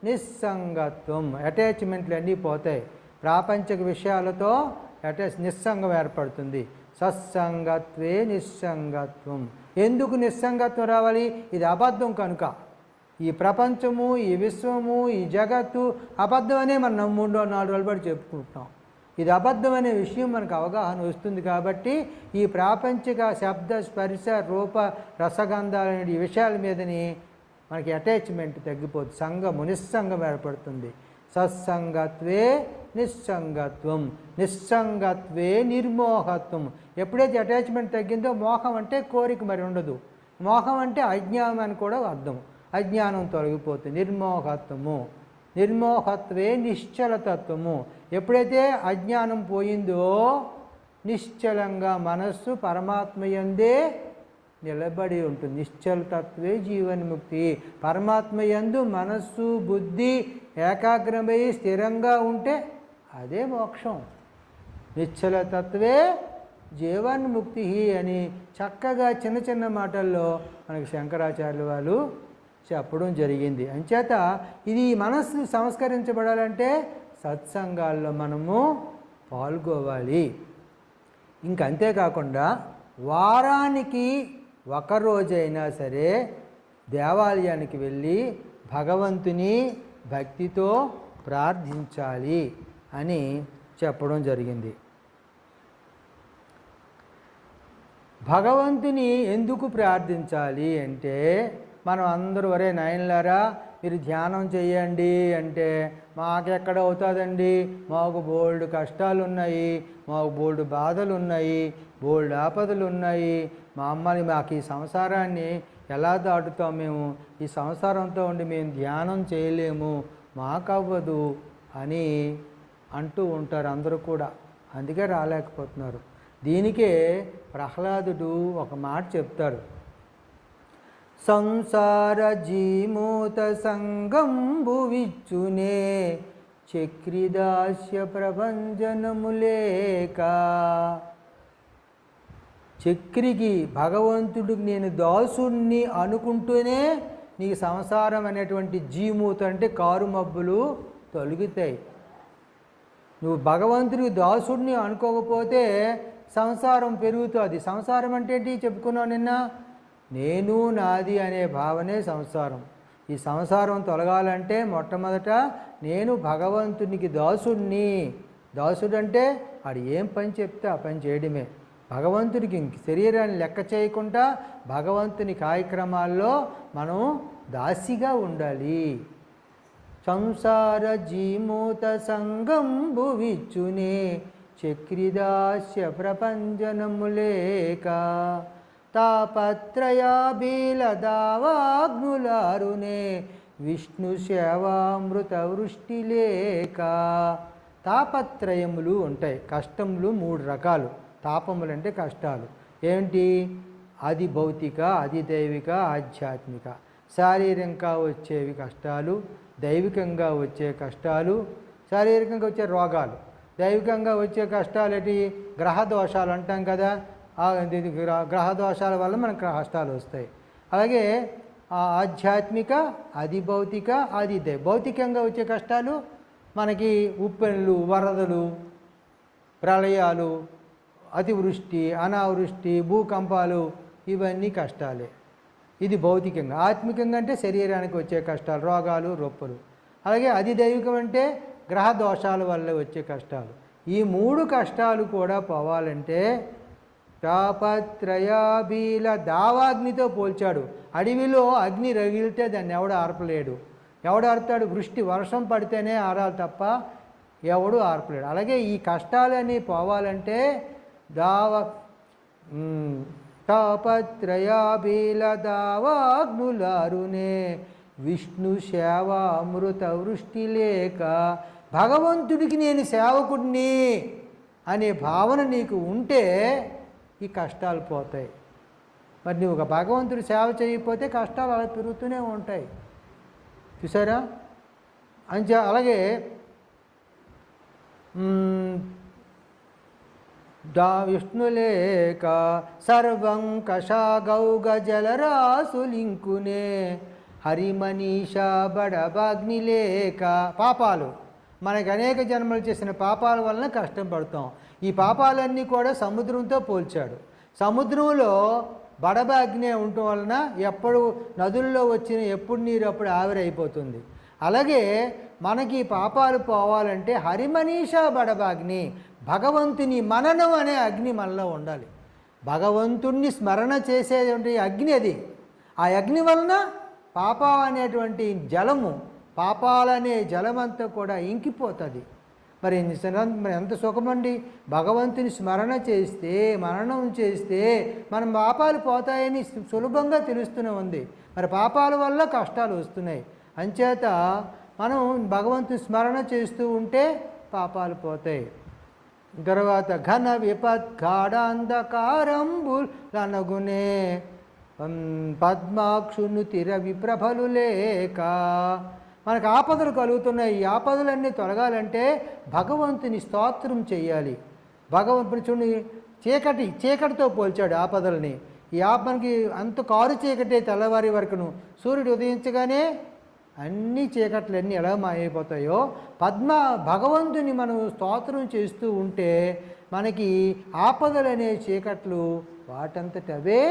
నిస్సంగత్వం. అటాచ్మెంట్లు అన్నీ పోతాయి. ప్రాపంచిక విషయాలతో నిస్సంగం ఏర్పడుతుంది. సత్సంగత్వే నిస్సంగత్వం. ఎందుకు నిస్సంగత్వం రావాలి? ఇది అబద్ధం కనుక. ఈ ప్రపంచము, ఈ విశ్వము, ఈ జగత్తు అబద్ధం అనే మనం 3-4 రోజులు బట్టి చెప్పుకుంటున్నాం. ఇది అబద్ధం అనే విషయం మనకు అవగాహన వస్తుంది కాబట్టి ఈ ప్రాపంచిక శబ్ద స్పర్శ రూప రసగంధాలనే ఈ విషయాల మీదని మనకి అటాచ్మెంట్ తగ్గిపోతుంది. సంగము నిస్సంగం ఏర్పడుతుంది. సత్సంగత్వే నిస్సంగత్వం. నిస్సంగత్వే నిర్మోహత్వం. ఎప్పుడైతే అటాచ్మెంట్ తగ్గిందో, మోహం అంటే కోరిక మరి ఉండదు. మోహం అంటే అజ్ఞానం అని కూడా అర్థం. అజ్ఞానం తొలగిపోతుంది. నిర్మోహత్వము. నిర్మోహత్వే నిశ్చలతత్వము. ఎప్పుడైతే అజ్ఞానం పోయిందో నిశ్చలంగా మనస్సు పరమాత్మయందే నిలబడి ఉంటుంది. నిశ్చలతత్వే జీవన్ముక్తి. పరమాత్మయందు మనస్సు బుద్ధి ఏకాగ్రమై స్థిరంగా ఉంటే అదే మోక్షం. నిశ్చలతత్వే జీవన్ముక్తి అని చక్కగా చిన్న చిన్న మాటల్లో మనకి శంకరాచార్యులు వాళ్ళు చెప్పడం జరిగింది. అంచేత ఇది మనస్సు సంస్కరించబడాలంటే సత్సంగాల్లో మనము పాల్గొవాలి. ఇంకంతేకాకుండా వారానికి ఒకరోజైనా సరే దేవాలయానికి వెళ్ళి భగవంతుని భక్తితో ప్రార్థించాలి అని చెప్పడం జరిగింది. భగవంతుని ఎందుకు ప్రార్థించాలి అంటే, మనం అందరూ ఒరే నాయనలారా మీరు ధ్యానం చేయండి అంటే మాకెక్కడ అవుతుందండి, మాకు బోల్డ్ కష్టాలు ఉన్నాయి, మాకు బోల్డ్ బాధలు ఉన్నాయి, బోల్డ్ ఆపదలు ఉన్నాయి, మాకు ఈ సంసారాన్ని ఎలా దాటుతాం, మేము ఈ సంసారంతో ఉండి మేము ధ్యానం చేయలేము, మాకవ్వదు అని అంటూ ఉంటారు అందరూ కూడా. అందుకే రాలేకపోతున్నారు. దీనికే ప్రహ్లాదుడు ఒక మాట చెప్తాడు. సంసార జీమూత సంగంబు విచ్చునే చక్రిదాస్య ప్రభంజనములేక. చక్రికి భగవంతుడికి నేను దాసుణ్ణి అనుకుంటూనే నీకు సంసారం అనేటువంటి జీమూత అంటే కారు మబ్బులు తొలగుతాయి. నువ్వు భగవంతుడికి దాసుడిని అనుకోకపోతే సంసారం పెరుగుతుంది. సంసారం అంటే ఏంటి చెప్పుకున్నావు నిన్న? నేను నాది అనే భావనే సంసారం. ఈ సంసారం తొలగాలంటే మొట్టమొదట నేను భగవంతునికి దాసుడిని. దాసుడు అంటే ఆడు ఏం పని చెప్తే ఆ పని చేయడమే. భగవంతుడికి శరీరాన్ని లెక్క చేయకుండా భగవంతుని కార్యక్రమాల్లో మనం దాసిగా ఉండాలి. సంసార జీమూత సంగంబు విచ్చునే చక్రిదాస్య ప్రపంచనములేక. తాపత్రయాభిలదావాగ్నులారునే విష్ణు సేవామృత వృష్టి లేక. తాపత్రయములు ఉంటాయి, కష్టములు 3 రకాలు. తాపములు అంటే కష్టాలు. ఏంటి? అది భౌతిక, అది దైవిక, ఆధ్యాత్మిక. శారీరకంగా వచ్చేవి కష్టాలు, దైవికంగా వచ్చే కష్టాలు, శారీరకంగా వచ్చే రోగాలు. దైవికంగా వచ్చే కష్టాలు ఏంటి? గ్రహ దోషాలు అంటాం కదా. గ్రహ దోషాల వల్ల మనకు కష్టాలు వస్తాయి. అలాగే ఆధ్యాత్మిక, అది భౌతిక, అది భౌతికంగా వచ్చే కష్టాలు మనకి ఉప్పెన్లు, వరదలు, ప్రళయాలు, అతివృష్టి, అనావృష్టి, భూకంపాలు, ఇవన్నీ కష్టాలే. ఇది భౌతికంగా. ఆత్మికంగా అంటే శరీరానికి వచ్చే కష్టాలు, రోగాలు, రొప్పులు. అలాగే అది దైవికం అంటే గ్రహ దోషాల వల్ల వచ్చే కష్టాలు. ఈ 3 కష్టాలు కూడా పోవాలంటే తాపత్రయాభిల దావాగ్నితో పోల్చాడు. అడవిలో అగ్ని రగిలితే దాన్ని ఎవడు ఆర్పలేడు. ఎవడు ఆర్పుతాడు? వృష్టి, వర్షం పడితేనే ఆరాలి తప్ప ఎవడు ఆర్పలేడు. అలాగే ఈ కష్టాలన్నీ పోవాలంటే తాపత్రయాభిల దావాగ్నులారునే విష్ణు సేవ అమృత వృష్టి లేక. భగవంతుడికి నేను సేవకుడిని అనే భావన నీకు ఉంటే ఈ కష్టాలు పోతాయి. మరి నువ్వు ఒక భగవంతుడి సేవ చేయకపోతే కష్టాలు అలా పెరుగుతూనే ఉంటాయి. చూసారా? అలాగే విష్ణులేక సర్వం కషాగౌగ జలరాసులింకునే హరిమనీష బడబాగ్నిలేక. పాపాలు, మనకి అనేక జన్మలు చేసిన పాపాల వలన కష్టం పడతాం. ఈ పాపాలన్నీ కూడా సముద్రంతో పోల్చాడు. సముద్రంలో బడబాగ్ని ఉండటం వలన ఎప్పుడు నదుల్లో వచ్చిన ఎప్పుడు నీరు అప్పుడు ఆవిరైపోతుంది. అలాగే మనకి పాపాలు పోవాలంటే హరిమనీష బడబాగ్ని, భగవంతుని మననం అనే అగ్ని మనలో ఉండాలి. భగవంతుణ్ణి స్మరణ చేసేటువంటి అగ్ని అది. ఆ అగ్ని వలన పాపం అనేటువంటి జలము, పాపాలనే జలమంతా కూడా ఇంకిపోతుంది. మరి ఎంత సుఖమండి! భగవంతుని స్మరణ చేస్తే, మననం చేస్తే మన పాపాలు పోతాయని సులభంగా తెలుస్తూనే ఉంది. మరి పాపాల వల్ల కష్టాలు వస్తున్నాయి. అంచేత మనం భగవంతుని స్మరణ చేస్తూ ఉంటే పాపాలు పోతాయి. తర్వాత ఘన విపత్కాడాంధకారంబులనగునే పద్మాక్షును తిర విప్రభలు లేక. మనకు ఆపదలు కలుగుతున్నాయి. ఈ ఆపదలన్నీ తొలగాలంటే భగవంతుని స్తోత్రం చేయాలి. భగవంతుని చూడండి, చీకటితో పోల్చాడు ఆపదల్ని. ఈ మనకి అంత కారు చీకటే తెల్లవారి వరకును. సూర్యుడు ఉదయించగానే అన్ని చీకట్లన్నీ ఎలా మాయైపోతాయో భగవంతుని మనం స్తోత్రం చేస్తూ ఉంటే మనకి ఆపదలనే చీకట్లు వాటంతటవే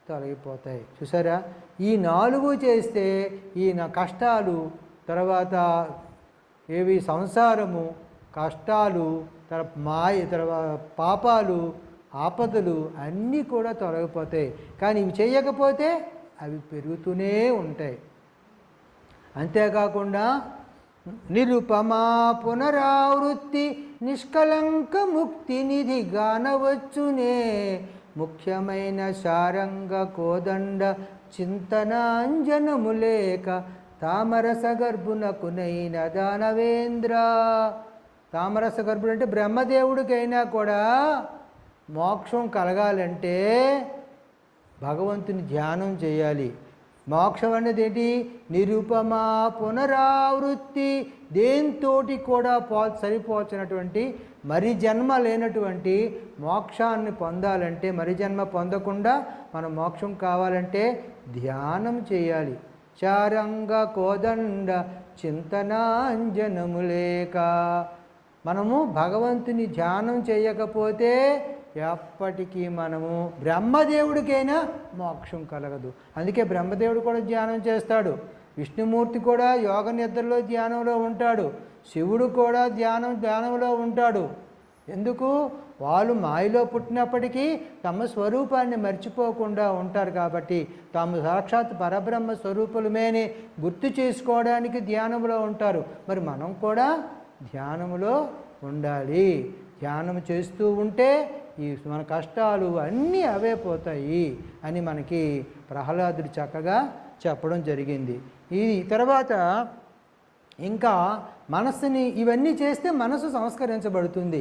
తొలగిపోతాయి. చూసారా, ఈ 4 చేస్తే ఈ కష్టాలు, తర్వాత ఏవి సంసారము, కష్టాలు, తర్వాత పాపాలు, ఆపదలు అన్నీ కూడా తొలగిపోతాయి. కానీ ఇవి చేయకపోతే అవి పెరుగుతూనే ఉంటాయి. అంతేకాకుండా నిరుపమా పునరావృత్తి నిష్కలంక ముక్తి నిధి గానవచ్చునే ముఖ్యమైన శారంగ కోదండ చింతనాంజనములేక తామరస గర్భునకునైన దానవేంద్ర. తామరస గర్భుడు అంటే బ్రహ్మదేవుడికైనా కూడా మోక్షం కలగాలంటే భగవంతుని ధ్యానం చేయాలి. మోక్షం అనేది ఏంటి? నిరుపమా పునరావృత్తి, దేంతోటి కూడా సరిపోల్చినటువంటి మరి జన్మ లేనటువంటి మోక్షాన్ని పొందాలంటే, మరి జన్మ పొందకుండా మనం మోక్షం కావాలంటే ధ్యానం చేయాలి. చారంగ కోదండ చింతనాంజనములేక. మనము భగవంతుని ధ్యానం చేయకపోతే ఎప్పటికీ మనము బ్రహ్మదేవుడికైనా మోక్షం కలగదు. అందుకే బ్రహ్మదేవుడు కూడా ధ్యానం చేస్తాడు. విష్ణుమూర్తి కూడా యోగ నిద్రలో ధ్యానంలో ఉంటాడు. శివుడు కూడా ధ్యానంలో ఉంటాడు. ఎందుకు? వాళ్ళు మాయలో పుట్టినప్పటికీ తమ స్వరూపాన్ని మర్చిపోకుండా ఉంటారు. కాబట్టి తాము సాక్షాత్ పరబ్రహ్మ స్వరూపులమేని గుర్తు చేసుకోవడానికి ధ్యానంలో ఉంటారు. మరి మనం కూడా ధ్యానంలో ఉండాలి. ధ్యానం చేస్తూ ఉంటే ఈ మన కష్టాలు అన్నీ అవే పోతాయి అని మనకి ప్రహ్లాదుడు చక్కగా చెప్పడం జరిగింది. ఈ తర్వాత ఇంకా మనస్సుని ఇవన్నీ చేస్తే మనసు సంస్కరించబడుతుంది.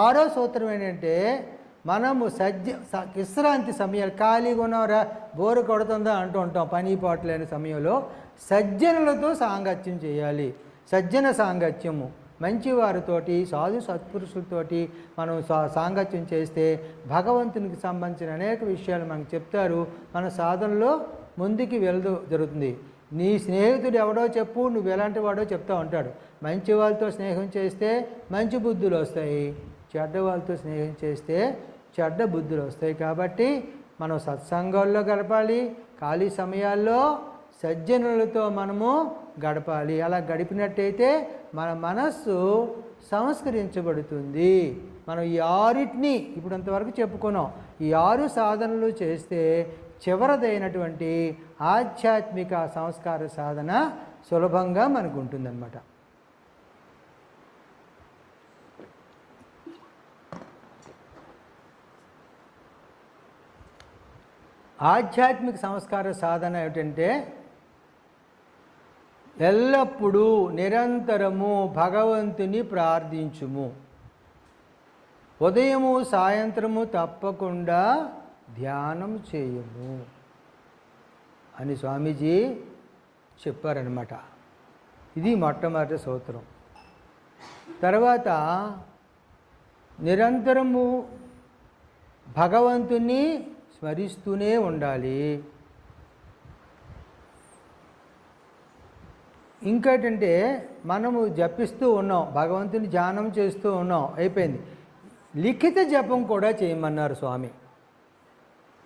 ఆరో సూత్రం ఏంటంటే, మనము విశ్రాంతి సమయాలు ఖాళీగా ఉన్నవరా బోరు కొడుతుందా అంటూ ఉంటాం. పని పాటలేని సమయంలో సజ్జనులతో సాంగత్యం చేయాలి. సజ్జన సాంగత్యము, మంచివారితోటి, సాధు సత్పురుషులతోటి మనం సాంగత్యం చేస్తే భగవంతునికి సంబంధించిన అనేక విషయాలు మనకు చెప్తారు. మన సాధనలో ముందుకి జరుగుతుంది. నీ స్నేహితుడు ఎవడో చెప్పు, నువ్వు ఎలాంటి వాడో చెప్తా ఉంటాడు. మంచి వాళ్ళతో స్నేహం చేస్తే మంచి బుద్ధులు వస్తాయి, చెడ్డ వాళ్ళతో స్నేహం చేస్తే చెడ్డ బుద్ధులు వస్తాయి. కాబట్టి మనం సత్సంగాల్లో గడపాలి. ఖాళీ సమయాల్లో సజ్జనులతో మనము గడపాలి. అలా గడిపినట్టయితే మన మనస్సు సంస్కరించబడుతుంది. మనం ఈ 6 ఇప్పుడు అంతవరకు చెప్పుకున్నాం. ఈ 6 సాధనలు చేస్తే చివరిదైనటువంటి ఆధ్యాత్మిక సంస్కార సాధన సులభంగా మనకు ఉంటుందన్నమాట. ఆధ్యాత్మిక సంస్కార సాధన ఏమిటంటే, ఎల్లప్పుడూ నిరంతరము భగవంతుని ప్రార్థించుము. ఉదయము సాయంత్రము తప్పకుండా ధ్యానం చేయము అని స్వామీజీ చెప్పారనమాట. ఇది మొట్టమొదటి సూత్రం. తర్వాత నిరంతరము భగవంతుని స్మరిస్తూనే ఉండాలి. ఇంకేంటంటే మనము జపిస్తూ ఉన్నాం, భగవంతుని ధ్యానం చేస్తూ ఉన్నాం, అయిపోయింది. లిఖిత జపం కూడా చేయమన్నారు స్వామి.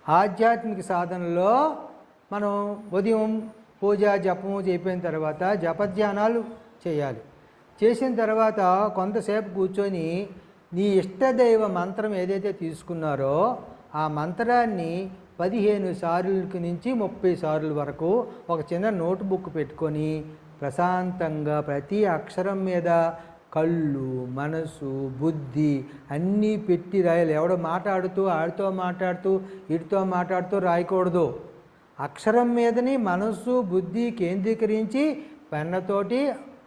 ఆధ్యాత్మిక సాధనలో మనం ఉదయం పూజ జపము అయిపోయిన తర్వాత జపధ్యానాలు చేయాలి. చేసిన తర్వాత కొంతసేపు కూర్చొని నీ ఇష్టదైవ మంత్రం ఏదైతే తీసుకున్నారో ఆ మంత్రాన్ని 15 సార్లు నుంచి 30 సార్లు వరకు ఒక చిన్న నోట్బుక్ పెట్టుకొని ప్రశాంతంగా ప్రతి అక్షరం మీద కళ్ళు, మనసు, బుద్ధి అన్నీ పెట్టి రాయాలి. ఎవడో మాట్లాడుతూ ఆడితో మాట్లాడుతూ ఇటుతో మాట్లాడుతూ రాయకూడదు. అక్షరం మీదని మనసు బుద్ధి కేంద్రీకరించి పెన్నతోటి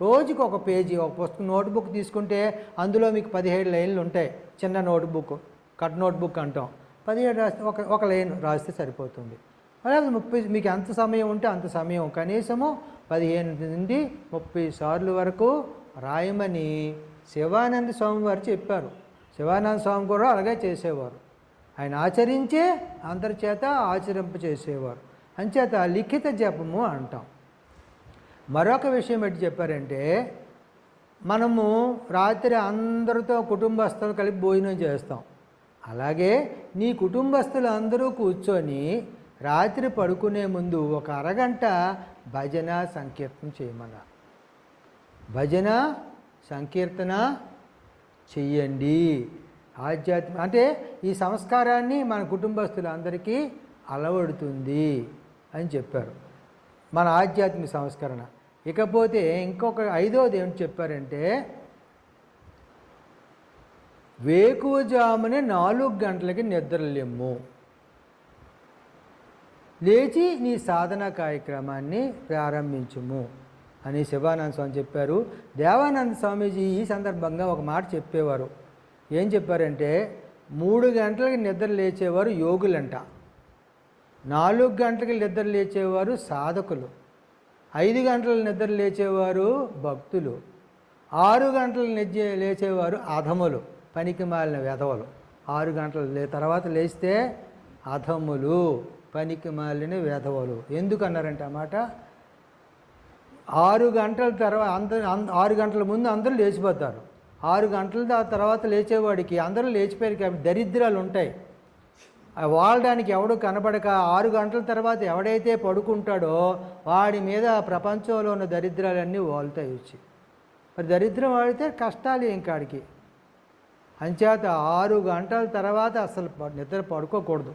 రోజుకి ఒక పేజీ, ఒక పుస్తకం నోట్బుక్ తీసుకుంటే అందులో మీకు 17 లైన్లు ఉంటాయి. చిన్న నోట్బుక్, కట్ నోట్బుక్ అంటాం. 17 రాస్తే ఒక లైన్ రాస్తే సరిపోతుంది. అలాగే 30, మీకు ఎంత సమయం ఉంటే అంత సమయం, కనీసము 15 నుండి 30 సార్లు వరకు రాయమని శివానంద స్వామి వారు చెప్పారు. శివానంద స్వామి కూడా అలాగే చేసేవారు. ఆయన ఆచరించే అందరి చేత ఆచరింప చేసేవారు. అంచేత లిఖిత జపము అంటాం. మరొక విషయం ఏంటి చెప్పారంటే, మనము రాత్రి అందరితో కుటుంబస్తులు కలిపి భోజనం చేస్తాం. అలాగే నీ కుటుంబస్తులు అందరూ కూర్చొని రాత్రి పడుకునే ముందు ఒక అరగంట భజన సంకీర్తన చేయమన్నారు. భజన సంకీర్తన చెయ్యండి. ఆధ్యాత్మిక అంటే ఈ సంస్కారాన్ని మన కుటుంబస్తులందరికీ అలవడుతుంది అని చెప్పారు, మన ఆధ్యాత్మిక సంస్కరణ. ఇకపోతే ఇంకొక 5వది ఏమిటి చెప్పారంటే, వేకువజామునే 4 గంటలకి నిద్రలేము, లేచి నీ సాధన కార్యక్రమాన్ని ప్రారంభించుము అని శివానంద స్వామి చెప్పారు. దేవానంద స్వామీజీ ఈ సందర్భంగా ఒక మాట చెప్పేవారు. ఏం చెప్పారంటే, 3 గంటలకి నిద్ర లేచేవారు యోగులంట, 4 గంటలకి నిద్ర లేచేవారు సాధకులు, 5 గంటల నిద్ర లేచేవారు భక్తులు, 6 గంటల నిద్ర లేచేవారు అధములు, పనికి మాలిన వెధవలు. 6 గంటల తర్వాత లేస్తే అధములు, పనికి మాలిన వెధవలు. ఎందుకన్నారంటే అన్నమాట, 6 గంటల తర్వాత 6 గంటల ముందు అందరూ లేచిపోతారు. 6 గంటల తర్వాత లేచేవాడికి అందరూ లేచిపోయారు కాబట్టి దరిద్రాలు ఉంటాయి. వాడడానికి ఎవడు కనబడక 6 గంటల తర్వాత ఎవడైతే పడుకుంటాడో వాడి మీద ప్రపంచంలో ఉన్న దరిద్రాలన్నీ వాళ్తాయి వచ్చి. మరి దరిద్రం వాడితే కష్టాలు ఇంకాడికి. అంచేత 6 గంటల తర్వాత అసలు నిద్ర పడుకోకూడదు.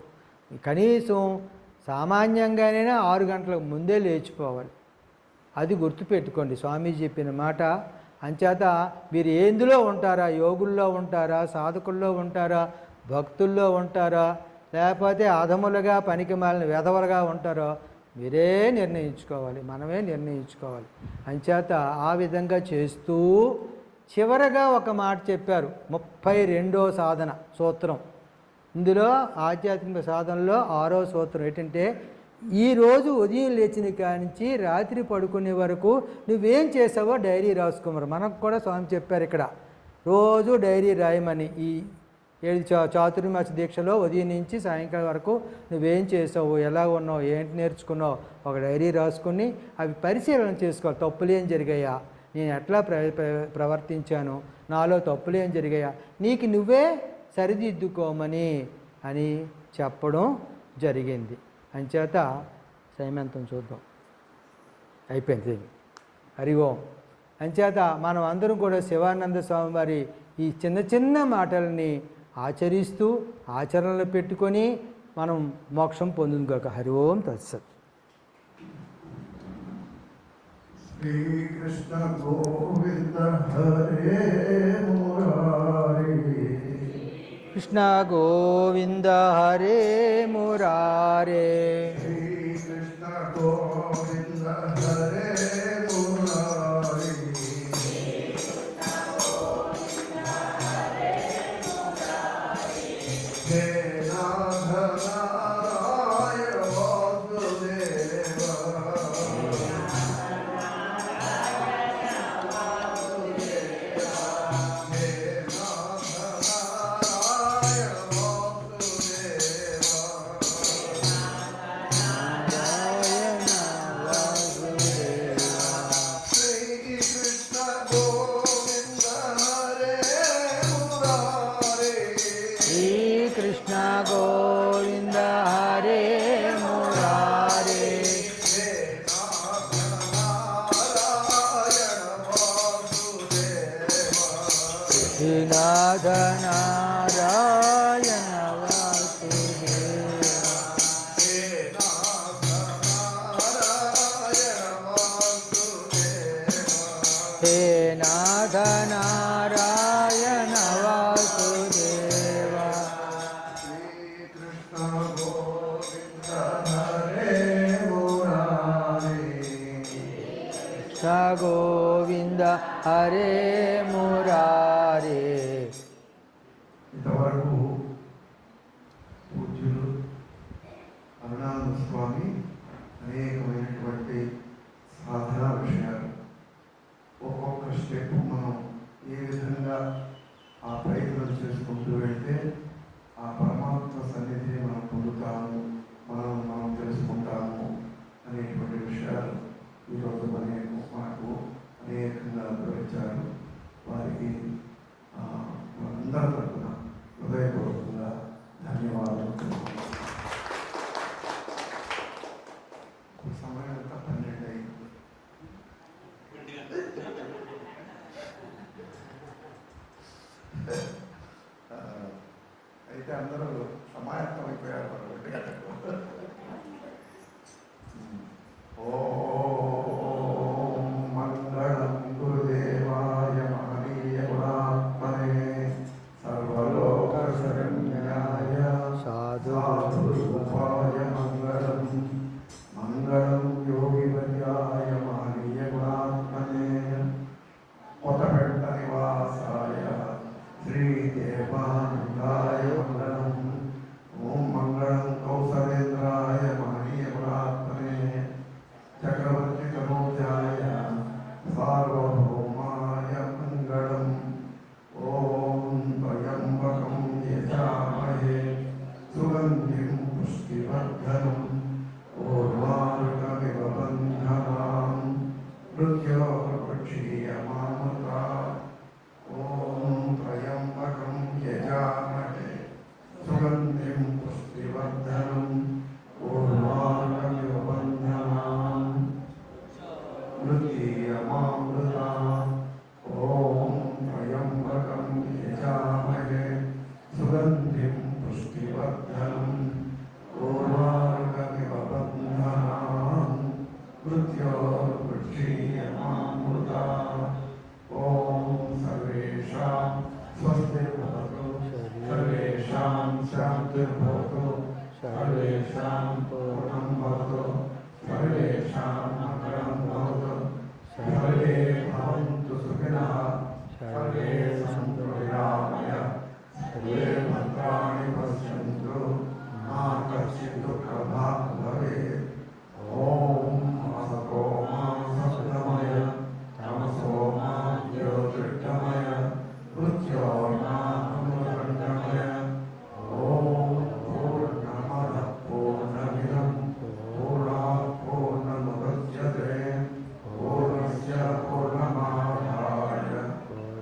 కనీసం సామాన్యంగానైనా 6 గంటలకు ముందే లేచిపోవాలి. అది గుర్తుపెట్టుకోండి స్వామీజీ చెప్పిన మాట. అంచేత మీరు ఎందులో ఉంటారా, యోగుల్లో ఉంటారా, సాధకుల్లో ఉంటారా, భక్తుల్లో ఉంటారా, లేకపోతే అధములుగా పనికి మాలిన వెధవలుగా ఉంటారో మీరే నిర్ణయించుకోవాలి, మనమే నిర్ణయించుకోవాలి. అంచేత ఆ విధంగా చేస్తూ చివరగా ఒక మాట చెప్పారు, 32వ సాధన సూత్రం. ఇందులో ఆధ్యాత్మిక సాధనలో 6వ సూత్రం ఏంటంటే, ఈరోజు ఉదయం లేచిన కానించి రాత్రి పడుకునే వరకు నువ్వేం చేసావో డైరీ రాసుకోమరు. మనకు కూడా స్వామి చెప్పారు ఇక్కడ, రోజు డైరీ రాయమని. ఈ 7 చాతుర్మాస దీక్షలో ఉదయం నుంచి సాయంకాలం వరకు నువ్వేం చేసావు, ఎలా ఉన్నావు, ఏంటి నేర్చుకున్నావు ఒక డైరీ రాసుకుని అవి పరిశీలన చేసుకోవాలి. తప్పులు ఏం జరిగాయా, నేను ఎట్లా ప్రవర్తించాను, నాలో తప్పులు ఏం జరిగాయా, నీకు నువ్వే సరిదిద్దుకోమని అని చెప్పడం జరిగింది. అంచేత సైమంతం చూద్దాం, అయిపోయింది. హరి ఓం. అంచేత మనం అందరం కూడా శివానంద స్వామి వారి ఈ చిన్న చిన్న మాటలని ఆచరిస్తూ ఆచరణలో పెట్టుకొని మనం మోక్షం పొందుగాక. హరి ఓం తత్సత్. శ్రీకృష్ణ గోవింద హరే మురారి, కృష్ణ గోవింద హరే మురారే, శ్రీకృష్ణ గోవింద హరే మురారి, హే నాథ నారాయణ వాసుదేవ, హే శ్రీనాథ నారాయణ వాసుదేవ హే నాథ నారాయణ వాసుదేవ శ్రీకృష్ణ గోవింద హరే మురారి గోవింద హరే మురారే. ఇంతవరకు పూజ్యులు అరుణానంద స్వామి అనేకమైనటువంటి సాధనా విషయాలు ఒక్కొక్క స్టెప్ మనం ఏ విధంగా ఆ ప్రయత్నం చేసుకుంటూ వెళ్తే ఆ పరమాత్మ సన్నిధిని మనం పొందుతాము, మనం తెలుసుకుంటాము అనేటువంటి విషయాలు ఈరోజు మాకు అనేకంగా వివరించారు. వారికి మనందరి తరఫున హృదయపూర్వకంగా ధన్యవాదాలు. సమయం అంతా 12 అయింది. అయితే అందరూ సమాయత్తం అయిపోయారు. ఓం మంగళం గురుదేవాయ మహనీయ గుణాత్మనే సర్వలోక శరణ్యాయ సాధురూపాయ మంగళం. మంగళం యోగివర్యాయ మహనీయ గుణాత్మనే కొత్తపేట నివాసాయ శ్రీదేవానందాయ మంగళం. ఓం మంగళం కౌసలేంద్రాయ మహనీయ గుణాత్మనే చక్రవర్తి తనూజాయ సార్వభౌమాయ మంగళం. ఓం త్రయంబకం యజామహే సుగంధిం పుష్టివర్ధనం ఊర్వారుకమివ బంధనాం మృత్యోర్వక్షీయమామృతా. ఓం త్రయంబకం యజామహే సుగంధిం పుష్టివర్ధనం ఊర్వారుకమివ బంధనాం మృత్యోర్వక్షీయమామృతా. ఓం త్రయంబకం యజామహే సుగంధిం పుష్టివర్ధనం ఊర్వారుకమివ బంధనాం మృత్యోర్వక్షీయమామృతా. ఓం సర్వేషాం స్వస్తిర్భవతు, సర్వేషాం శాంతిర్భవతు, సర్వేషాం పూర్ణం భవతు, సర్వేషాం మంగళం భవతు, సర్వే భవంతు సుఖినః, సర్వే సంతు నిరామయాః, సర్వే భద్రాణి పశ్యంతు మా కశ్చిత్ దుఃఖభాగ్ భవేత్. ఓం అసతో మా సద్గమయ తమసో మా జ్యోతిర్గమయ మృత్యోర్మామృతంగమయ. ఓం పూర్ణమదః పూర్ణమిదం పూర్ణాత్ పూర్ణముదచ్యతే పూర్ణస్య పూర్ణమాదాయ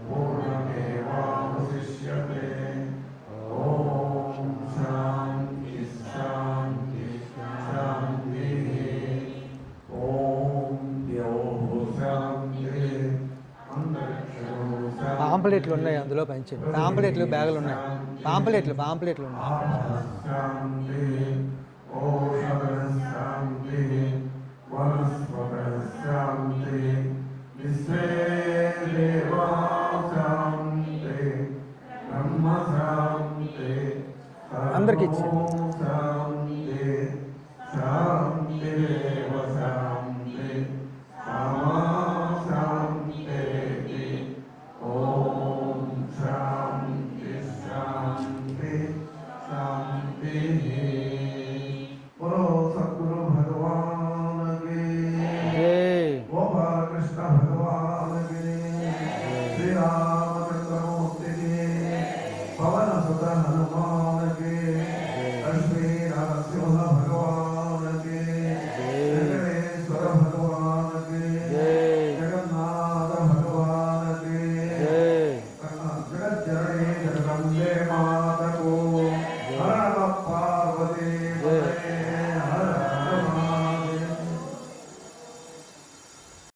పూర్ణమేవావశిష్యతే. ఓం శాంతి శాంతి శాంతి. ఓం ద్యౌః శాంతి అంతరిక్షో శాంతి. పాంప్లెట్లు ఉన్నాయి, అందులో పంచండి. పాంప్లెట్లు బ్యాగులు ఉన్నాయి, పాంప్లెట్లు ఉన్నాయి. శాంతి. ఓషధః శాంతి వనస్పతః శాంతి విశ్వే దేవా శాంతి బ్రహ్మ శాంతి. అందరికీ ఇచ్చేయండి. సర్వం శాంతి శాంతిరేవ శాంతి సమా శాంతిరేతి. ఓం శాంతి శాంతి శాంతి. बोलो सद्गुरु भगवान की जय। गोपाल कृष्ण भगवान की श्री रामचंद्र मूर्ति की पवन सुत हनुमान की लक्ष्मी नरसिंह भगवान की वेंकटेश्वर भगवान की जगन्नाथ भगवान की जगत जननी जगदम्बे मां